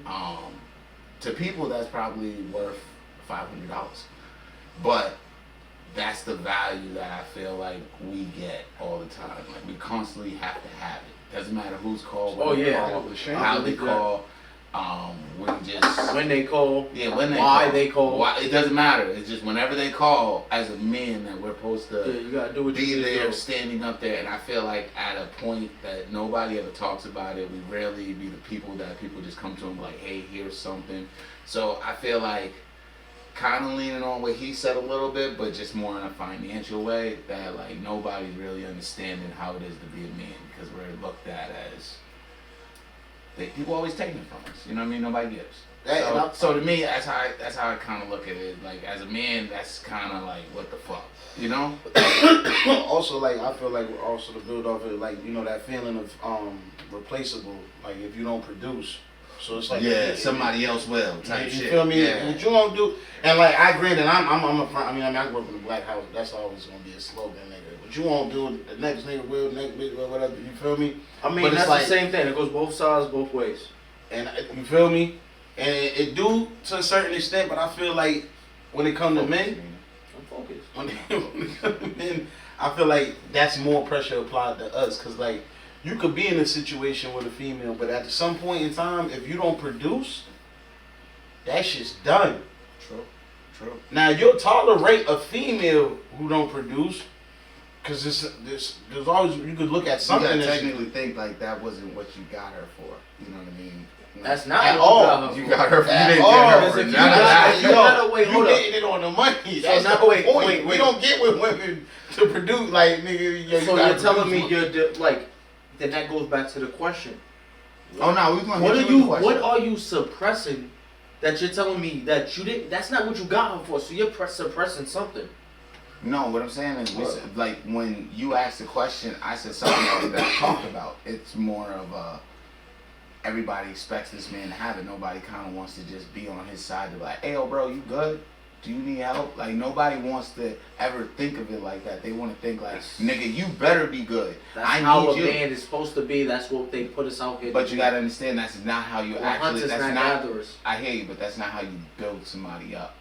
To people that's probably worth $500, but that's the value that I feel like we get all the time. Like we constantly have to have it. Doesn't matter who's called, when they call, how they call. When they call, why they call. It doesn't matter. It's just whenever they call, as a man, that we're supposed to you gotta do what be you there, do. standing up there. And I feel like at a point that nobody ever talks about it, we rarely be the people that people just come to and be like, hey, here's something. So I feel like kind of leaning on what he said a little bit, but just more in a financial way, that like nobody's really understanding how it is to be a man, because we're looked at as people always taking it from us. You know what I mean? Nobody gives. So to me, that's how I kind of look at it. Like as a man, that's kind of like what the fuck, you know? Also, like I feel like also to build off it, like you know that feeling of replaceable. Like if you don't produce, So it's like somebody else will type you shit. feel me? Yeah. What you gonna do? And like I granted, I'm a front. I grew up in the black house. That's always gonna be a slogan, nigga. What you won't do, the next nigga will, next bitch will, whatever. You feel me? I mean, but that's it's like, the same thing. It goes both sides, both ways. And you feel me? And it do to a certain extent, but I feel like when it comes to men, I'm focused. when it comes to men, I feel like that's more pressure applied to us, cause like you could be in a situation with a female, but at some point in time, if you don't produce, that shit's done. True. Now you'll tolerate a female who don't produce, cause there's always, you could look at something. You gotta technically think like that wasn't what you got her for. You know what I mean? That's not at what all. You got her for. You At didn't all. get her for If you none of that. You getting it on the money. That's now, the whole wait, point. wait. We don't get with women to produce, like nigga. You So gotta you're telling me produce. then that goes back to the question. Oh no, we gonna What hit are you you? with the What question. are you suppressing? That you're telling me that you didn't. That's not what you got her for. So you're suppressing something. No, what I'm saying is, like when you asked the question, I said something that I talked about. It's more of a everybody expects this man to have it. Nobody kind of wants to just be on his side to be like, hey, yo, bro, you good? Do you need help? Like, nobody wants to ever think of it like that. They want to think like, nigga, you better be good. That's I how need a you. man is supposed to be. That's what they put us out here. But you gotta understand, that's not how you actually. Hunters, That's not not. gatherers. I hear you, but that's not how you build somebody up.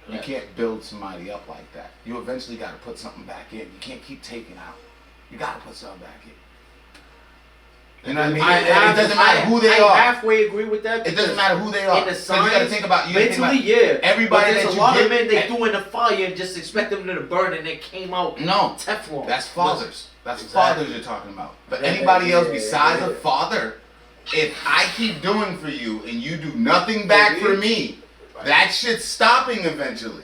You Correct. can't build somebody up like that. You eventually gotta put something back in. You can't keep taking out. You gotta put something back in. You know what I mean? It doesn't matter who they I are. halfway agree with that. It doesn't matter who they are. In the 'Cause you gotta science, think about mentally, yeah. everybody But there's that a you lot get- of men they threw in the fire and just expect them to burn and they came out No, Teflon. that's fathers. That's Exactly. fathers you're talking about. But Yeah, anybody else yeah, besides yeah. a father, if I keep doing for you and you do nothing back for me, that shit's stopping eventually.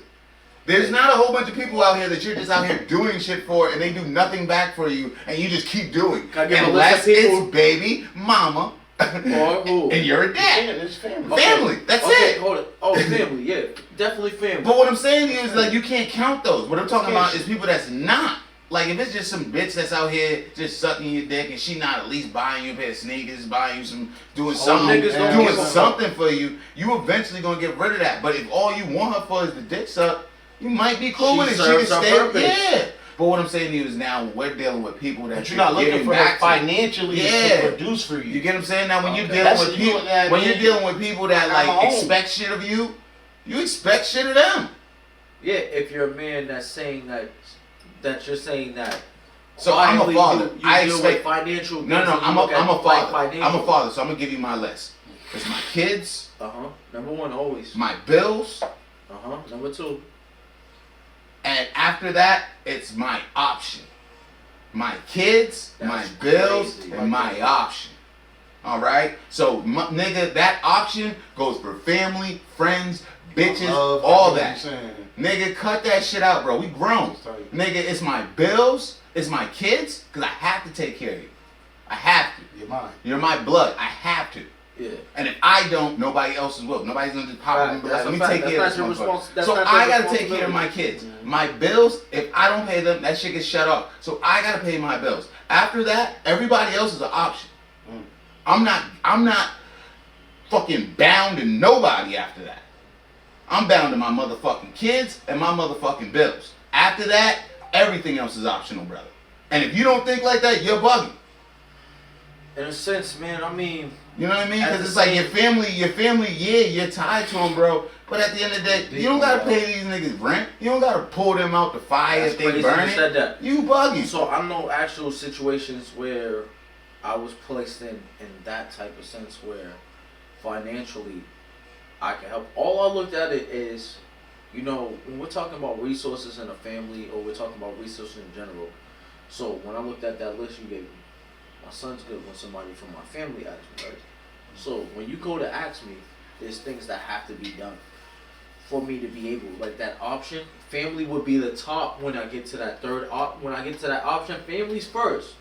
There's not a whole bunch of people out here that you're just out here doing shit for and they do nothing back for you and you just keep doing. Can I give a list Unless of people? it's baby, mama, Or who? and you're a Yeah, dad. it's family. Okay. Family, that's Okay, it. hold it. Oh, family, yeah. Definitely family. But what I'm saying is, like, you can't count those. What I'm talking Okay. about is people that's not. Like, if it's just some bitch that's out here just sucking your dick and she not at least buying you a pair of sneakers, buying you some, doing something, niggas don't doing give a fuck. something for you, you eventually gonna get rid of that. But if all you want her for is the dick suck, you might be cool She with it. She can serves her stay. purpose. Yeah. But what I'm saying to you is now we're dealing with people that But you're not giving looking for back her to. financially Yeah. to produce for you. You get what I'm saying? Now when you're Okay. dealing That's with you people, and that, when man. you're dealing with people that I'm like home. expect shit of you, you expect shit of them. Yeah, if you're a man that's saying that you're saying that. So I'm a finally father. You I deal expect. with financial. No, things and I'm you a look at father. financial. I'm a father, so I'm gonna give you my list. It's my kids, Number one, always. my bills, Number two. and after that, it's my option. My kids, my That's bills, crazy. and my option. All right. So, nigga, that option goes for family, friends, bitches, Love all everything that. you're saying. Nigga, cut that shit out, bro. We grown. That's tight. Nigga, it's my bills, it's my kids, because I have to take care of you. I have to. You're mine. You're my blood. I have to. Yeah. And if I don't, nobody else will. Nobody's gonna just pop up and be like, That's let me a fact. take care of That's this not your motherfucker. that's So not I your gotta take care of my kids. responsibility. My bills, if I don't pay them, that shit gets shut off. So I gotta pay my bills. After that, everybody else is an option. Mm. I'm not fucking bound to nobody after that. I'm bound to my motherfucking kids and my motherfucking bills. After that, everything else is optional, brother. And if you don't think like that, you're bugging. In a sense, man, I mean, You know what I mean? At Because the it's like same- your family, yeah, you're tied to them, bro. But at the end of the day, you don't gotta pay these niggas rent. You don't gotta pull them out the fire that's if they crazy burn you it. said that. You bugging. So I know actual situations where I was placed in that type of sense where financially I can help. All I looked at it is, you know, when we're talking about resources in a family or we're talking about resources in general. So when I looked at that list you gave me, my son's good when somebody from my family asks me, right? So when you go to ask me, there's things that have to be done for me to be able, like that option. Family would be the top when I get to that when I get to that option, family's first.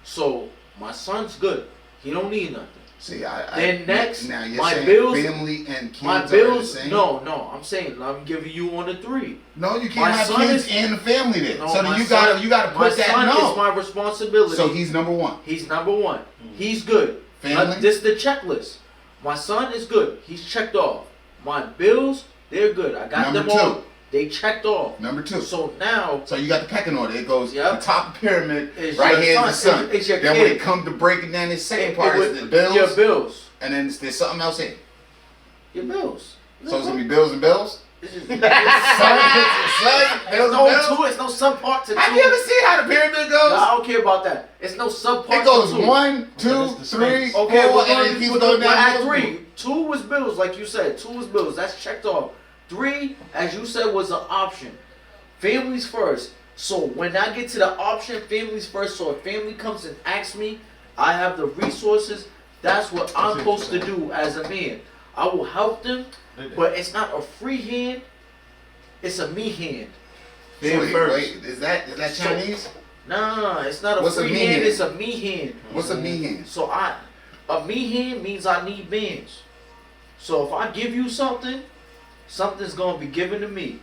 So my son's good. He don't need nothing. See, Then next, now you're my saying bills- family and kids My are the bills, same? no, I'm saying I'm giving you on the 3. No, you My can't have son kids is- and family then. No, so my then you son- gotta My put that son is no. my responsibility. So he's number one. He's number one. He's good. Family? This is the checklist. My son is good. He's checked off. My bills, they're good. I got Number them all. 2. They checked off. Number 2. So now, So you got the pecking order. It goes Yep. the top of the pyramid, It's right your here son. is the son. It's your Then kid. when it comes to breaking down this second part, it is the bills, your bills. and then there's something else in. Your bills. So it's gonna be bills and bills. It's just- Son, bills There's and no bills. two. It's no subpart to two. Have you ever seen how the pyramid goes? No, I don't care about that. It's no subpart. It goes to two. 1, 2, that's the 3, space. 4, Okay, and then it keeps going down. at 3. 2 was bills, like you said. 2 was bills. That's checked off. 3, as you said, was an option. Families first. So when I get to the option, families first. So if family comes and asks me, I have the resources. That's what I'm supposed to do as a man. I will help them, but it's not a free hand. It's a me hand. Wait, is that Chinese? No, it's not a What's a free me hand. hand? It's a me hand. What's a me hand? So a me hand means I need bands. So if I give you something, something's gonna be given to me.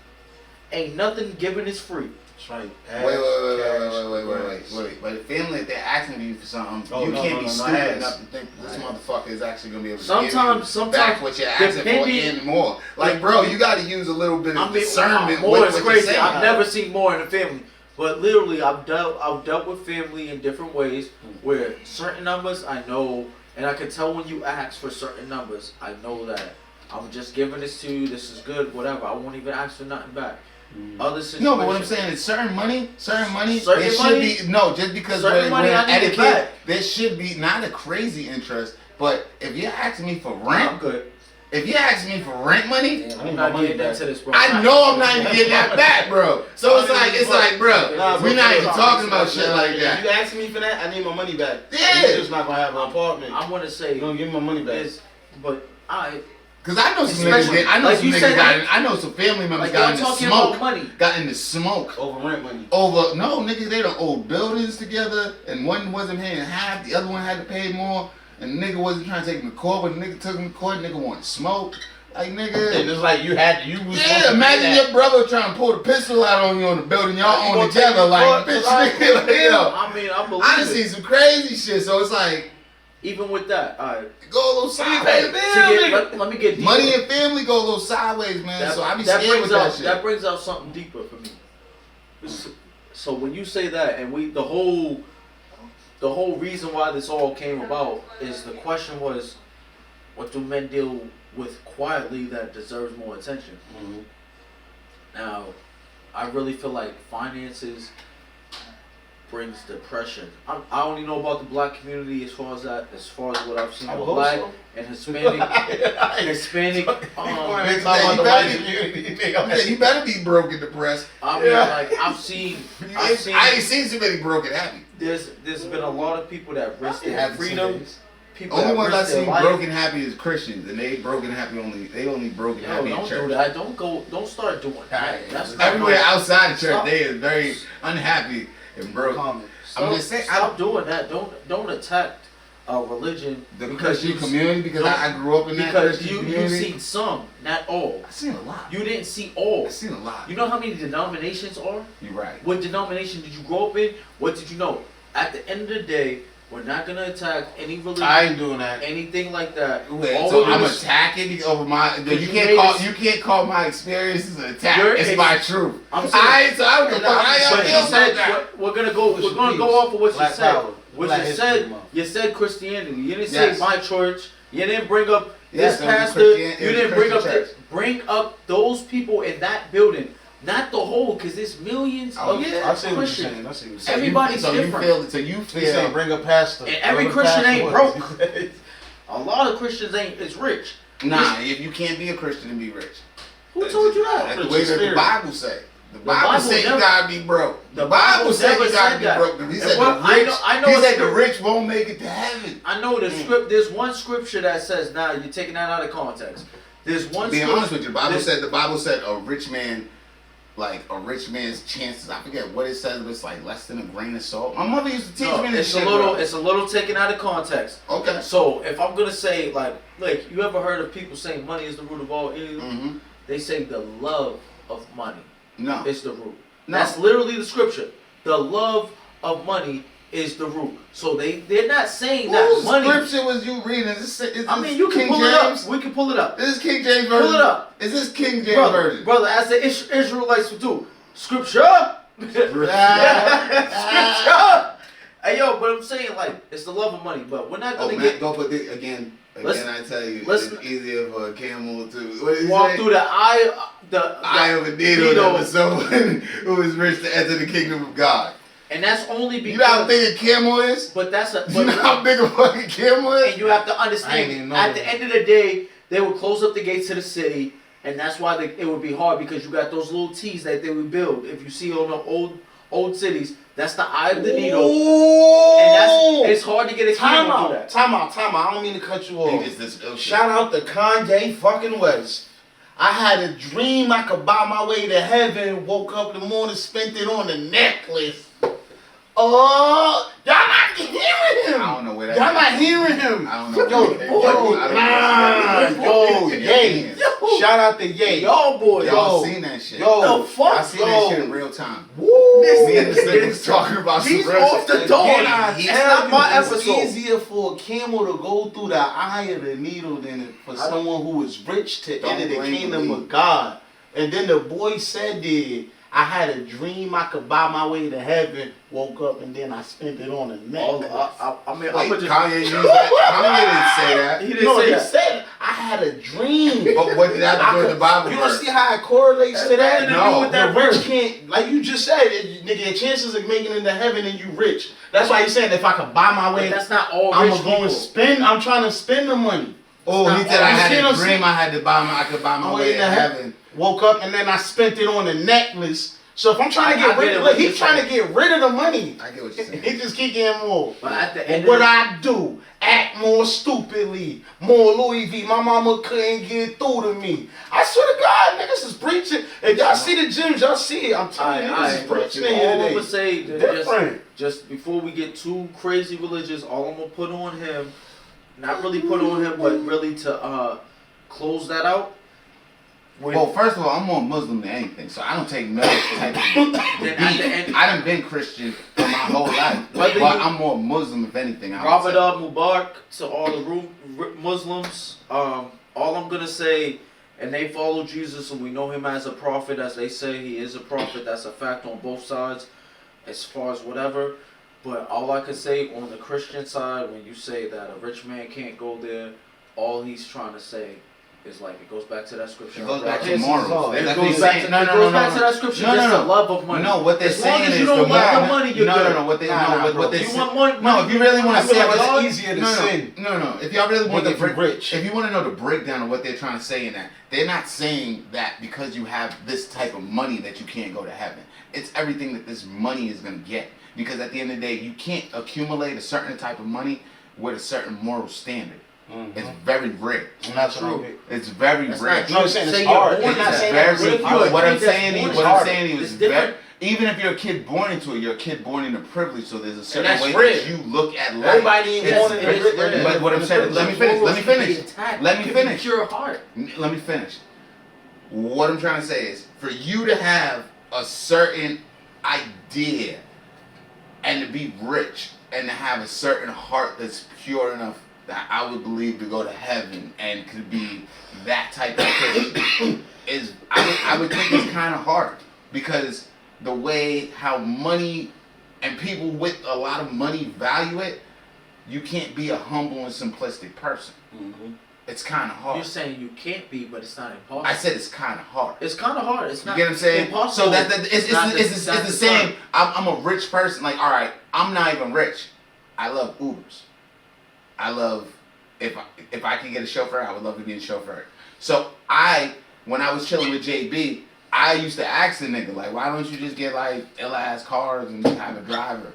Ain't nothing given is free. That's right. Wait. But the family, if they're asking you for something, Oh, you no, can't no, be no, stupid ask. enough to think this motherfucker is actually gonna be able to Sometimes- give you back what you're asking for and more. Like, bro, you got to use a little bit of discernment more with is what you're crazy. saying. I've never seen more in a family. But literally, I've dealt with family in different ways where certain numbers I know, and I can tell when you ask for certain numbers, I know that I'm just giving this to you, this is good, whatever. I won't even ask for nothing back. Other situations. No, but what I'm saying is certain money, Certain there should money? be, no, just because Certain money, I need it etiquette, back. there should be not a crazy interest, but if you're asking me for I'm rent, good. if you're asking me for rent money, Damn, I I'm need not my money getting back. into this, bro. I know I'm not even getting that back, bro. So it's like, bro, Nah, we're not even bro, talking about shit like If that. you ask me for that, I need my money back. Yeah. You're just not gonna have an apartment. I want to say You gonna give me my money back. this, but I Cause I know some Especially- niggas, I know like some you niggas said, I know some family members like got y'all into talking smoke, about money. got into smoke. Over rent money. Over no niggas, they done old buildings together, and one wasn't paying half, the other one had to pay more, and the nigga wasn't trying to take him to court, but the nigga took him to court, nigga wanted smoke. Like And nigga, it's like you was supposed yeah, to pay imagine that. your brother trying to pull the pistol out on you on the building, You y'all gonna own take together, me to like court bitch, 'cause I nigga, like, yo. I mean, I believe I done it. seen some crazy shit, so it's like, Even with that, go a little pay the sideways. bill. let me get deeper. Money and family go a little sideways, man, so I be scared brings with that out, shit. That brings out something deeper for me. So when you say that, and the whole reason why this all came about is the question was, what do men deal with quietly that deserves more attention? Mhm. Now, I really feel like finances brings depression. I only know about the black community as far as what I've seen I with hope black so. and Hispanic. Hispanic. Nigga, Talking about the you white better- community, Yeah, nigga. you better be broke and depressed. I mean, Yeah. like I've seen. I ain't seen too many broken happy. There's been a lot of people that risk their Have freedom. People Only that ones I risk their seen life. broken happy is Christians, and they broken happy only. They only broken Yo, happy in don't church. do that. Don't start doing that. That's not Everywhere right. outside the church, Stop. they is very unhappy and broke. Comment. I'm just saying, Stop doing that. Don't attack religion the because Christian you community, because I grew up in that because Christian you've community. seen some, not all. I seen a lot. You didn't see all. I seen a lot. You know how many denominations are? You're right. What denomination did you grow up in? What did you know? At the end of the day, we're not gonna attack any religion, I ain't doing that. anything like that. Wait, All so we I'm do is- attacking over my. You you can't made call us- you can't call my experiences an attack. Your It's ex- my truth. I'm saying- Alright, so I don't give a fuck. How y'all But feel you about said that? we're gonna go. Push We're the gonna peace. go off of what Black you said. power. What Black you history said. month. You said Christianity. You didn't Yes. say my church. You didn't bring up Yes, this it was a pastor. Christian- it You was a didn't bring up Christian the, bring up those people in that building, not the whole, because there's millions Oh, of yeah. I see what you're Christians. saying. I see what you're So saying. Everybody's so different. So you He's saying feel. bring a pastor. And every Whatever Christian pastor ain't was. broke. A lot of Christians is rich. Nah, if you can't be a Christian and be rich. Who told you That's that? the way Christian that the spirit. Bible say. The Bible Bible say you never- gotta be broke. The Bible say never you gotta said be that. broke. He And said what- the rich. I know He it's said the true. rich won't make it to heaven. I know the script. There's one scripture that says, "Now you're taking that out of context." There's one. Being scripture, honest with you, there's- the Bible said a rich man, like a rich man's chances. I forget what it says, but it's like less than a grain of salt. My mother used to teach No, me this it's shit. a little. bro. It's a little taken out of context. Okay. So if I'm gonna say like you ever heard of people saying money is the root of all evil? Mm-hmm. They say the love of money No. is the root. No. That's literally the scripture. The love of money is the root. So they're not saying Whose that money. scripture was you reading? Is this I mean, you can King pull James? it up. We can pull it up. This is King James version. Pull it up. Is this King James version? Brother, as the Israelites would do. Scripture. Scripture. Hey yo, but I'm saying like it's the love of money, but we're not gonna get. Go put this again. I tell you, it's easier for a camel to walk through the eye of a needle than for someone who is rich to enter the kingdom of God. And that's only because you know how big a camel is. But that's a. But, you know how big a fucking camel is. And you have to understand. At the end of the day, they would close up the gates of the city, and that's why it would be hard because you got those little T's that they would build. If you see on the old cities, that's the eye of the needle. Ooh. And it's hard to get a camel through that. Time out. I don't mean to cut you off. Okay. Shout out to Kanye fucking West. I had a dream I could buy my way to heaven. Woke up in the morning, spent it on a necklace. Oh, y'all not hearing him. I don't know where that Y'all not hearing him. I don't know. Ye. Shout out to Ye. Y'all boys. Y'all seen that shit. The fuck? I seen that shit in real time. Woo. Me and this nigga was talking about He's some off the dome. It's not my It's episode. easier for a camel to go through the eye of the needle than for someone who is rich to enter the kingdom of God. And then the boy said I had a dream I could buy my way to heaven. Woke up and then I spent it on a necklace. Kanye used that. Kanye didn't say that. He didn't say that. Said I had a dream. But what did that have to do with the Bible You verse? don't see how it correlates to that? No. The rich can't, like you just said, nigga, your chances of making it into heaven and you rich. That's why he's saying if I could buy my way, But that's not all I'm rich going to people. spend. I'm trying to spend the money. Oh, he said I had a dream I I could buy my way to heaven. Woke up and then I spent it on a necklace. So if I'm trying to get rid of, he's trying to get rid of the money. I get what you're saying. He just keep getting more. But at the end What I do, act more stupidly, more Louis V. My mama couldn't get through to me. I swear to God, niggas is preaching. If y'all see the gyms, y'all see it. I'm telling you, niggas is preaching in here all I'm today. gonna say, Different. just before we get too crazy religious, all I'm gonna put on him, not really put on him, but really to close that out. Well, first of all, I'm more Muslim than anything, so I don't take no type of beef. I done been Christian for my whole life, but I'm more Muslim if anything. Ramadan Mubarak to all the Muslims. All I'm gonna say, and they follow Jesus, and we know him as a prophet, as they say he is a prophet. That's a fact on both sides, as far as whatever. But all I can say on the Christian side, when you say that a rich man can't go there, all he's trying to say is like it goes back to that scripture. It goes back to morals. It goes back to that scripture. Just the love of money. No, what they're saying is you don't love the money, you're good. What they You want money? No, if you really want to say it's easier to sin. No. If y'all really want to rich, if you want to know the breakdown of what they're trying to say in that, they're not saying that because you have this type of money that you can't go to heaven. It's everything that this money is gonna get. Because at the end of the day, you can't accumulate a certain type of money with a certain moral standard. Mm-hmm. It's very rare. It's not true. It's very rare. No, I'm saying it's hard. What I'm saying is very. Even if you're a kid born into it, you're a kid born into privilege. So there's a certain way that you look at life. Everybody ain't born into it. But what I'm saying, let me finish. Pure heart. Let me finish. What I'm trying to say is, for you to have a certain idea and to be rich and to have a certain heart that's pure enough that I would believe to go to heaven and could be that type of Christian is, I would think it's kind of hard, because the way how money and people with a lot of money value it, you can't be a humble and simplistic person. Mm-hmm. It's kind of hard. You're saying you can't be, but it's not impossible. I said it's kind of hard. It's kind of hard. It's not. You get what I'm saying? Impossible. So it's the same. I'm a rich person. Like, all right, I'm not even rich. I love Ubers. I love if I can get a chauffeur, I would love to be a chauffeur. So when I was chilling with JB, I used to ask the nigga, like, why don't you just get like ill ass cars and just have a driver?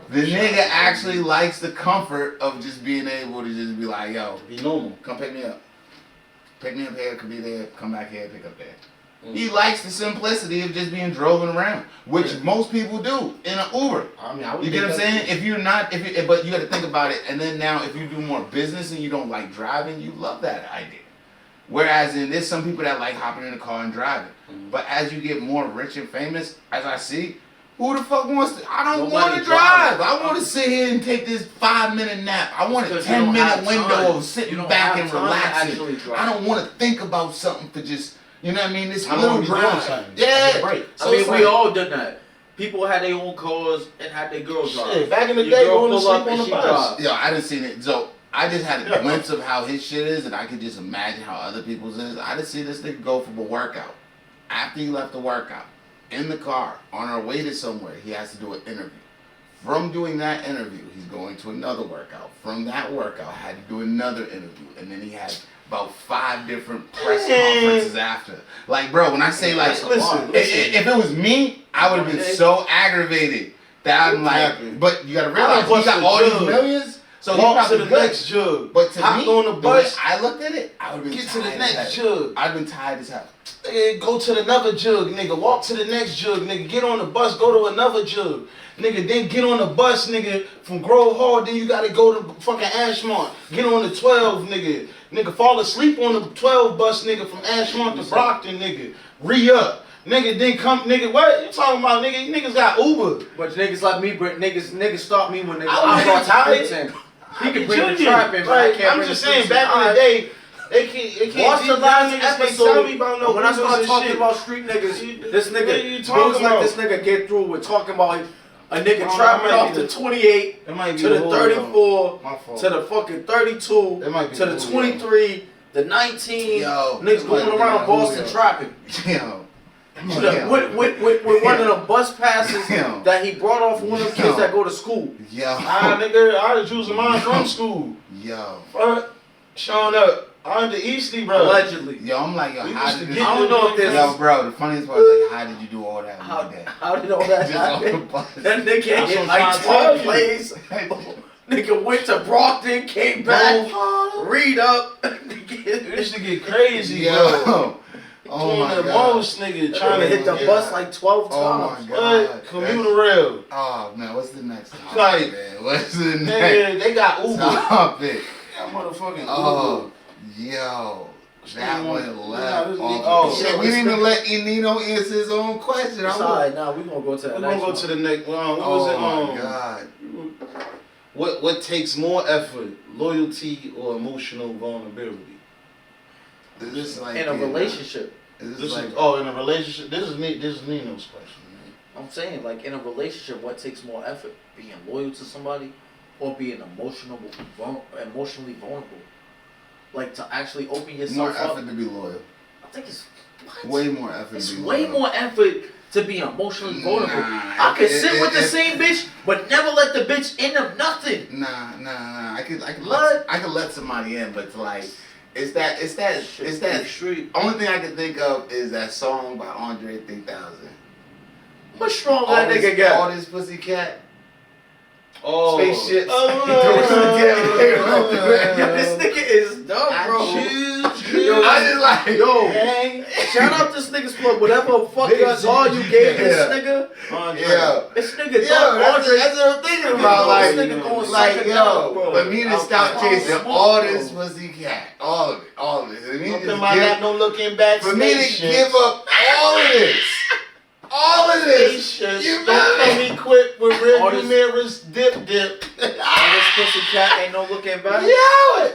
The nigga actually likes the comfort of just being able to just be like, yo, be normal. Come pick me up. Pick me up here, could be there, come back here, pick up there. Mm. He likes the simplicity of just being driven around, which most people do in an Uber. I mean, I would you get what I'm saying? But you got to think about it. And then now, if you do more business and you don't like driving, you love that idea. Whereas there's some people that like hopping in the car and driving. Mm. But as you get more rich and famous, as I see, Who the fuck wants to? I don't Nobody want to drive. drives. I want to sit here and take this 5-minute nap. I want a Because you don't 10-minute have window time. of sitting You don't back have and time to relaxing. actually drive. I don't want to think about something for just, you know what I mean? This I little don't be doing drive. something. Yeah. Break. So I mean, it's we like- all done that. People had their own cars and had their girls drive. Shit, back in the Your day, girl going to pull up sleep and on the she bus. drive. Yo, I didn't see it. So I just had a Yeah. glimpse of how his shit is, and I could just imagine how other people's is. I just see this nigga go from a workout. After he left the workout, in the car, on our way to somewhere, he has to do an interview. From doing that interview, he's going to another workout. From that workout, had to do another interview, and then he had about 5 different press conferences after. Like, bro, when I say like, Listen. if it was me, I would have been so aggravated that I'm like, but you gotta realize he got all these millions, so he Walk to probably the good. next jug. But to hop me, on the bus. way I looked at it, I would have been Get to tired the as next hell. jug. I'd have been tired as hell. Nigga, go to another jug, nigga. Walk to the next jug, nigga. Get on the bus, go to another jug. Nigga, then get on the bus, nigga, from Grove Hall, then you gotta go to fucking Ashmont. Get on the 12, nigga. Nigga, fall asleep on the 12 bus, nigga, from Ashmont to Brockton, nigga. Re-up. Nigga, then come, nigga, what you talking about, nigga? You niggas got Uber. But niggas like me, niggas stop me when they I go was tired. pretend. He can bring the Junior, trap in, but I like, can't I'm bring just the saying, streets back in the day, they can't Watch the these last young niggas can't episode. tell me about no When I Ubers start and talking shit. about street niggas, this What are you nigga, talking Boogz let about? this nigga get through with talking about a nigga Oh, trapping that might off be the the- 28 That might be to the whole, 34 my fault. to the fucking 32 That might be to the the whole, 23, the 19. Yo, Niggas that going might be around that Boston whole, trapping. Yo. With one of the bus passes Yo. that he brought off one of the kids that go to school. Yo. Nigga, I was choosing mine from school. Yo. Fuck, showing up. I'm the Eastie, bro. Allegedly. Yo, I'm like, yo, We how used did to this? get I don't know if this Yo, bro, the funniest part is like, how did you do all that How, like that? how did all that Just on the happen? bus. That nigga That's hit what I'm like trying 12 to plays. Nigga went to Brockton, came back, read up. It used to get crazy, bro. Yo. Oh Doing my the god. most, nigga, Trying trying to to hit the yeah. bus like 12 Oh times. my god. What? Commuter rail. Oh man, what's the next topic, Like, man? What's the next Nigga, they got Uber. topic? That motherfucking Oh, yo. That Nah, one left this- off. oh, Shit, we didn't even let Enino answer his own question. It's alright, now we gonna go to the We're next gonna go to the next one. What Oh was my it? god. What takes more effort, loyalty or emotional vulnerability? Is this like in a relationship. Is This this like is in a relationship. This is Nino's question, man. I'm saying, like, in a relationship, what takes more effort? Being loyal to somebody or being emotionally vulnerable? Like, to actually open yourself more up? effort to be loyal? I think it's... What? Way more effort It's to be way loyal. more effort to be emotionally vulnerable. Nah, I could sit with the same bitch, but never let the bitch in of nothing. Nah. I could What? let somebody in, but to like, it's that Street. only thing I can think of is that song by Andre 3000. What strong that nigga got? All this pussycat. Oh, Spaceships. Oh, Yo, this nigga is dumb, bro. Yo, I just like Yo, shout out this nigga's plug. Whatever fucking all you gave this nigga. Yeah. This nigga Yo, dumb. that's what I'm thinking about. Like, this nigga going like second yo, down, bro. for me to stop chasing all this pussycat, all of it. For me to Nothing just my give- lap, no looking back. For me to spaceships. give up all of this. All of this. Spaceships. You Don't feel come me? equipped with All rearview this- mirrors. Dip. All this pussy cat ain't no looking back. Yo!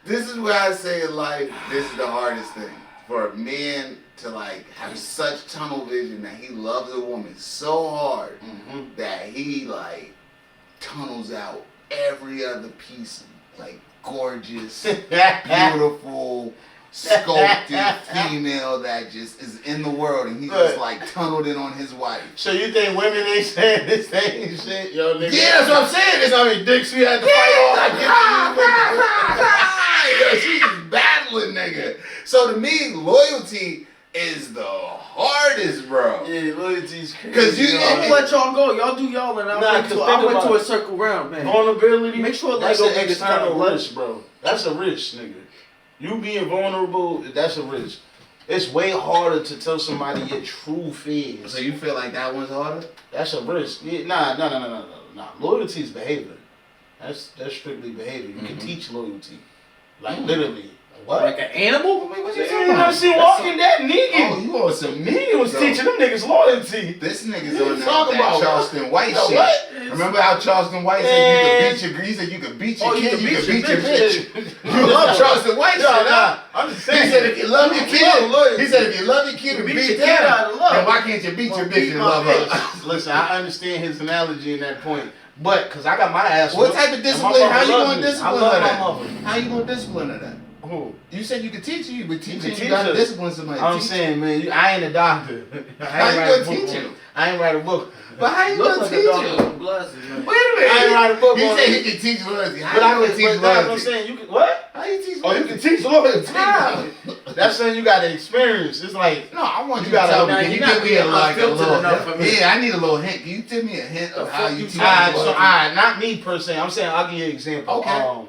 This is where I say in life, this is the hardest thing. For a man to like have such tunnel vision that he loves a woman so hard that he like tunnels out every other piece of like gorgeous, beautiful, sculpted female that just is in the world, and he just like tunneled in on his wife. So you think women ain't saying this same shit, yo, nigga? Yeah, that's what I'm saying. It's how many dicks we had to fight all. Yo, she's battling, nigga. So to me, loyalty is the hardest, bro. Yeah, loyalty's crazy. 'Cause you- I'm gonna let y'all go. Y'all do y'all, and Nah, I went 'cause to think about a it. circle round, man. vulnerability. Make sure that's Lego an niggas external kinda risk, bro. That's a risk, nigga. You being vulnerable, that's a risk. It's way harder to tell somebody your true fears. So you feel like that one's harder? That's a risk. Yeah, nah. Loyalty is behavior. That's strictly behavior. You can teach loyalty. Like literally. What? Like an animal? What you You talking know about? she walking that Oh, nigga. you on some Nigga was so teaching them niggas loyalty. This nigga's What on you talking that about? Charleston White Yo, shit. what? Remember how Charleston White said you could beat your, he said you could beat your kid, you could beat your bitch. You love Charleston White shit, huh? I'm just He saying. said if you love your kid, he said if you love your kid and beat beat your kid them, out of love. then why can't you beat your bitch and love her? Listen, I understand his analogy in that point, but because I got my ass. What whooped, type of and my discipline? mother How you loved gonna me. discipline I her love my then? mother. How you gonna discipline her then? Who? You said you could teach her, but teaching you teach gotta her. discipline somebody. I'm Teach saying, man, I ain't a doctor. I How ain't you write a gonna book teach on him? it. I ain't write a book. But how you Look gonna like teach a dog him? with some glasses, man. Wait a minute. I ain't write a book He on said it. he can teach loyalty. How But you I gonna can, teach but that's what I'm loyalty? saying. You can what? How you teach Oh, you loyalty? can teach loyalty. How? That's something you got to experience. It's like No, I want you to gotta- tell me. Now, Can you're you not give me being like a unfiltered little enough for me. Yeah, I need a little hint. Can you give me a hint of The how fuck you you teach alright, loyalty? so alright, not me per se. I'm saying I'll give you an example. Okay.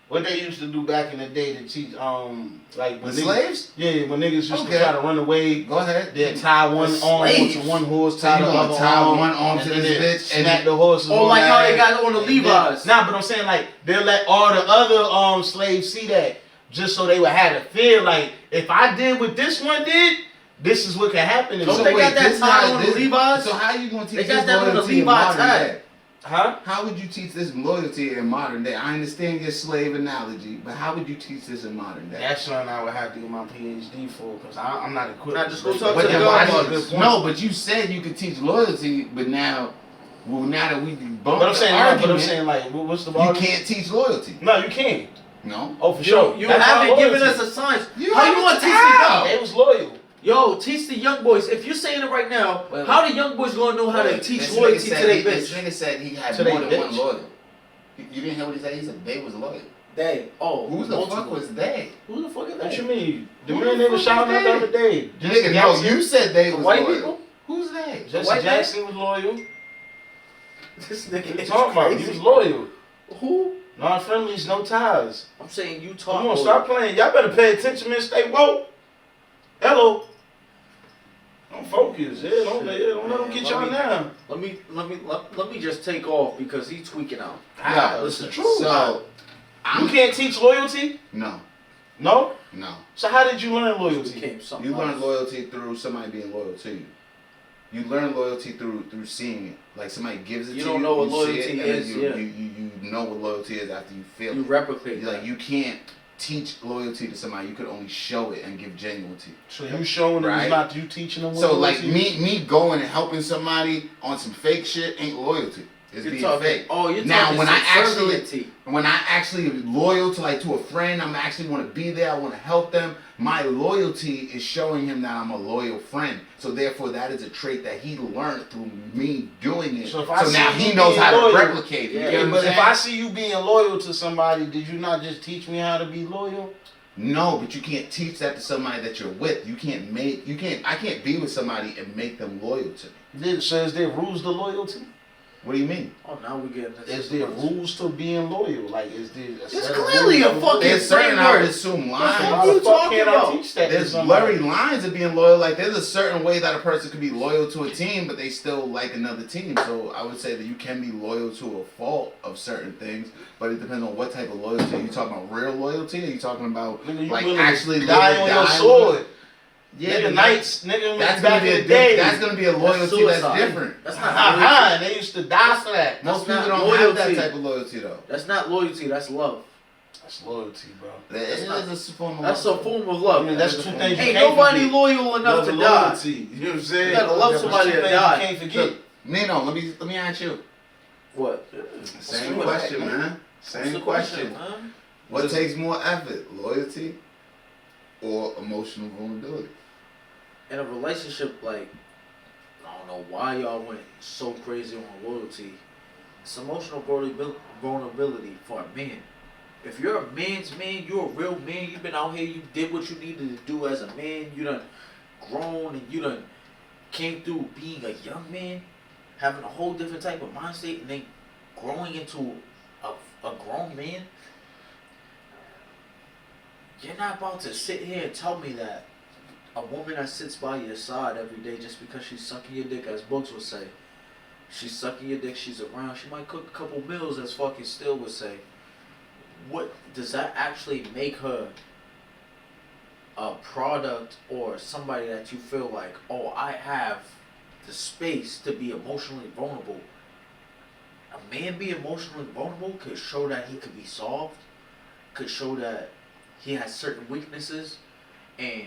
What they used to do back in the day to teach, like The when slaves? Yeah, when niggas used Okay. to try to run away, Go ahead. they'd tie one The arm slaves. to one horse, So tie you the gonna other tie arm, one arm and to then this they bitch and snap the horses. Oh, on like how that. they got on the And then- Levi's. Nah, but I'm saying like they'll let all the other slaves see that, just so they would have to feel like if I did what this one did, this is what can happen. And Don't so they got that this tie how- on the this- Levi's? So how you gonna teach They got this that on the loyalty in Levi modern tie. day? huh? How would you teach this loyalty in modern day? I understand your slave analogy, but how would you teach this in modern day? That's something I would have to get my PhD for because I'm not equipped. Nah, just go to- talk But to the then why government. you, no, but you said you could teach loyalty, but now that we debunked But I'm saying, the but I'm argument, saying, like, what's the you argument? can't teach loyalty. No, you can't. No. Oh, for sure. You That's haven't not given loyalty. us a science. You How you haven't- want to teach how? the They was loyal. Yo, teach the young boys. If you're saying it right now, Wait, how the young boys gonna know how to teach This loyalty nigga to said their This bitch? nigga said he had To more they than one bitch? loyal. You didn't hear what he said? He said they was loyal. They. Oh, Who the multiple. fuck was they? Who the fuck is What that? you mean? The Who man the they was fuck shouting is out the they? other day. Nigga, no, Jackson. you said they The was white loyal. people? Who's they? Jesse white man? Jackson was loyal. This What nigga you is talking about? He was crazy. loyal. Who? Non-friendlies, no ties. I'm saying you talk. Come on, stop playing. Y'all better pay attention, man. Stay woke. Hello. Don't focus. Yeah, don't let them get y'all down. Let me just take off because he's tweaking out. Yeah, listen. It's the truth. So, You can't teach loyalty? no, No? no. So how did you learn He loyalty? became something You learn else. loyalty through somebody being loyal to you. You learn loyalty through seeing it. Like somebody gives it You to don't you. know what you see loyalty it, and is, then yeah. you know what loyalty is after you feel You it. replicate You're that. like you can't teach loyalty to somebody. You could only show it and give genuinity. So you showing them Right. it's not you teaching them what So like loyalty is? me going and helping somebody on some fake shit ain't loyalty. It's You're being talking. fake. Oh, you're Now, talking when I actually- subserviency. When I actually loyal to a friend, I'm actually want to be there. I want to help them. My loyalty is showing him that I'm a loyal friend. So therefore, that is a trait that he learned through me doing it. So So, if I see now you he knows being how to loyal- replicate it. Yeah, You get what But I'm if saying? I see you being loyal to somebody, did you not just teach me how to be loyal? No, but you can't teach that to somebody that you're with. I can't be with somebody and make them loyal to me. So is there rules to loyalty? What do you mean? Oh, now we're getting this. Is there rules to being loyal? Like, is there a It's set of clearly rules a to- fucking There's certain, I would framework. assume, What lines. the How fuck you the fuck talking can't I about? teach that to There's somebody? blurry lines of being loyal. Like there's a certain way that a person could be loyal to a team, but they still like another team. So I would say that you can be loyal to a fault of certain things, but it depends on what type of loyalty. Are you talking about real loyalty? Are you talking about Nigga, you like willing to actually die live on and your die sword? Yeah, Nigga, but knights, nigga, that's back gonna be in the day. that's gonna be a loyalty that's suicide. different. That's not Ha loyalty. They used to die for that. Most That's people not don't have that loyalty. type of loyalty though. That's not loyalty. That's love. That's loyalty, bro. It is not- a form of That's a loyalty. form of love. I mean, that's two things you Ain't can't nobody forget. loyal enough Love to and die. loyalty. You know what I'm saying? You gotta love That's somebody two that things died. You can't forget. Look, Nino, let me ask you. What? Same What's question, the man. What's Same the question. huh? What takes more effort, loyalty or emotional vulnerability? In a relationship, like, I don't know why y'all went so crazy on loyalty. It's emotional vulnerability for a man. If you're a man's man, you're a real man. You've been out here. You did what you needed to do as a man. You done grown and you done came through being a young man, having a whole different type of mindset, and then growing into a grown man. You're not about to sit here and tell me that a woman that sits by your side every day just because she's sucking your dick, as Boogz would say, she's sucking your dick, she's around, she might cook a couple meals, as fucking Still would say. What does that actually make her a product or somebody that you feel like, oh, I have the space to be emotionally vulnerable. A man be emotionally vulnerable could show that he could be soft, could show that he has certain weaknesses, and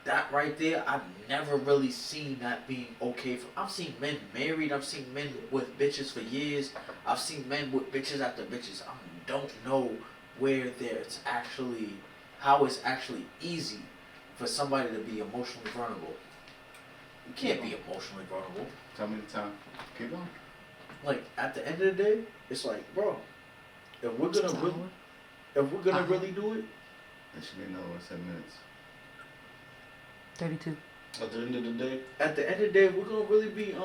that right there, I've never really seen that being okay. I've seen men married, I've seen men with bitches for years, I've seen men with bitches after bitches. I don't know where there's actually, how it's actually easy for somebody to be emotionally vulnerable. You can't be emotionally vulnerable. Tell me the time. Keep going. Like, at the end of the day, it's like, bro, if we're gonna really do it, That should be another 7 minutes. 32. At the end of the day, if we're gonna really be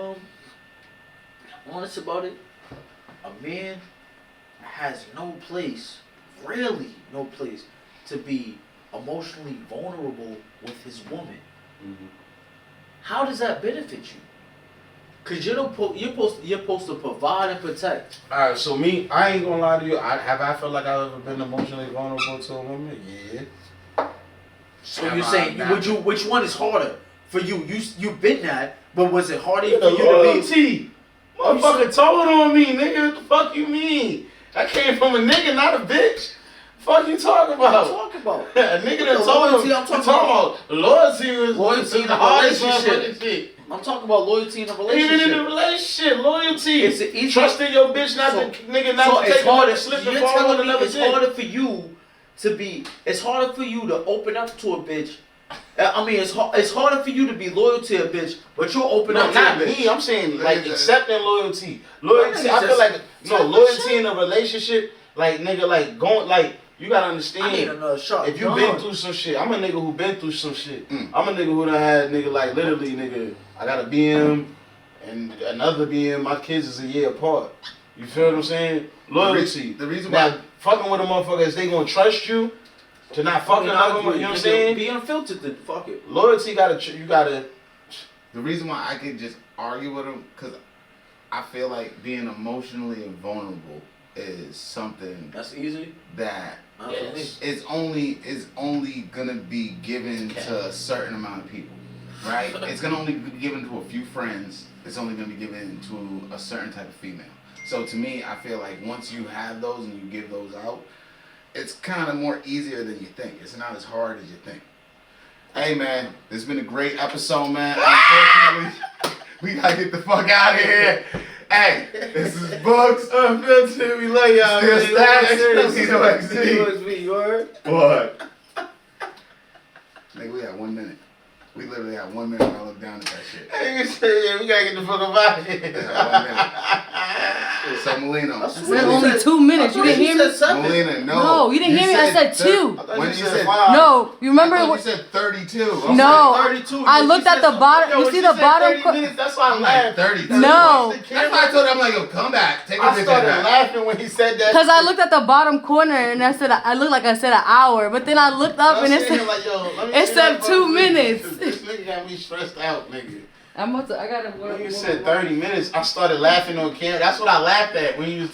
honest about it, a man has no place, really no place, to be emotionally vulnerable with his woman. mm-hmm. How does that benefit you? Cause you're supposed to provide and protect. Alright, so me, I ain't gonna lie to you. I felt like I've ever been emotionally vulnerable to a woman? Yeah. So you're saying which one is harder for you? You've been that, but was it harder for you to be? Motherfucker told on me, nigga. What the fuck you mean? I came from a nigga, not a bitch. Fuck you talking about? What you talking about? A nigga that told him. I'm talking about loyalty was loyalty in the a hardest relationship. motherfucking shit. I'm talking about loyalty in a relationship. Even in a relationship, loyalty. It's easy. Trusting your bitch not to So take it's harder. slip You're and fall telling on me another it's dick. harder for you to be. It's harder for you to open up to a bitch. I mean, it's harder for you to be loyal to a bitch, but you'll open No, up to a not bitch. me. I'm saying like accepting loyalty. Loyalty. I feel like loyalty in a relationship. Like nigga, like going like you gotta understand. I need another shot. If you been through some shit, I'm a nigga who been through some shit. I'm a nigga who done had nigga like literally nigga. I got a BM and another BM. My kids is a year apart. You feel what I'm saying? Loyalty. The reason Now why fucking with a motherfucker is they gonna trust you to not fucking up. You know what I'm saying? Be unfiltered, then fuck it. Loyalty you gotta. the reason why I could just argue with him, because I feel like being emotionally vulnerable is something That's easy. that Not for me. is only gonna be given to a certain amount of people, right? It's gonna only be given to a few friends. It's only gonna be given to a certain type of female. So to me, I feel like once you have those and you give those out, it's kind of more easier than you think. It's not as hard as you think. Hey man, this has been a great episode, man. Unfortunately, we gotta get the fuck out of here. Hey, this is Boogz Unfiltr. We love y'all. Still You heard? What? Nigga, we got 1 minute. We literally have 1 minute when I look down at that shit. Hey, we gotta get the fuck up out of here. So Melina. I said only 2 minutes. You didn't hear me? Melina, no. No, you didn't hear me. I said 2. When you said No, you remember I thought what? you said 32. I'm No, 32. I looked at the bottom. You see the bottom? That's why I like laughed. 32. No. That's why I told him, I'm like, yo, come back. Take a I picture started back. laughing when he said that. Because I looked at the bottom corner and I said I looked like I said an hour, but then I looked up and it said like, yo, let me it see said that 2 fucking- minutes. This nigga got me stressed out, nigga. I gotta. When you said 30 minutes, I started laughing on camera. That's what I laughed at when you was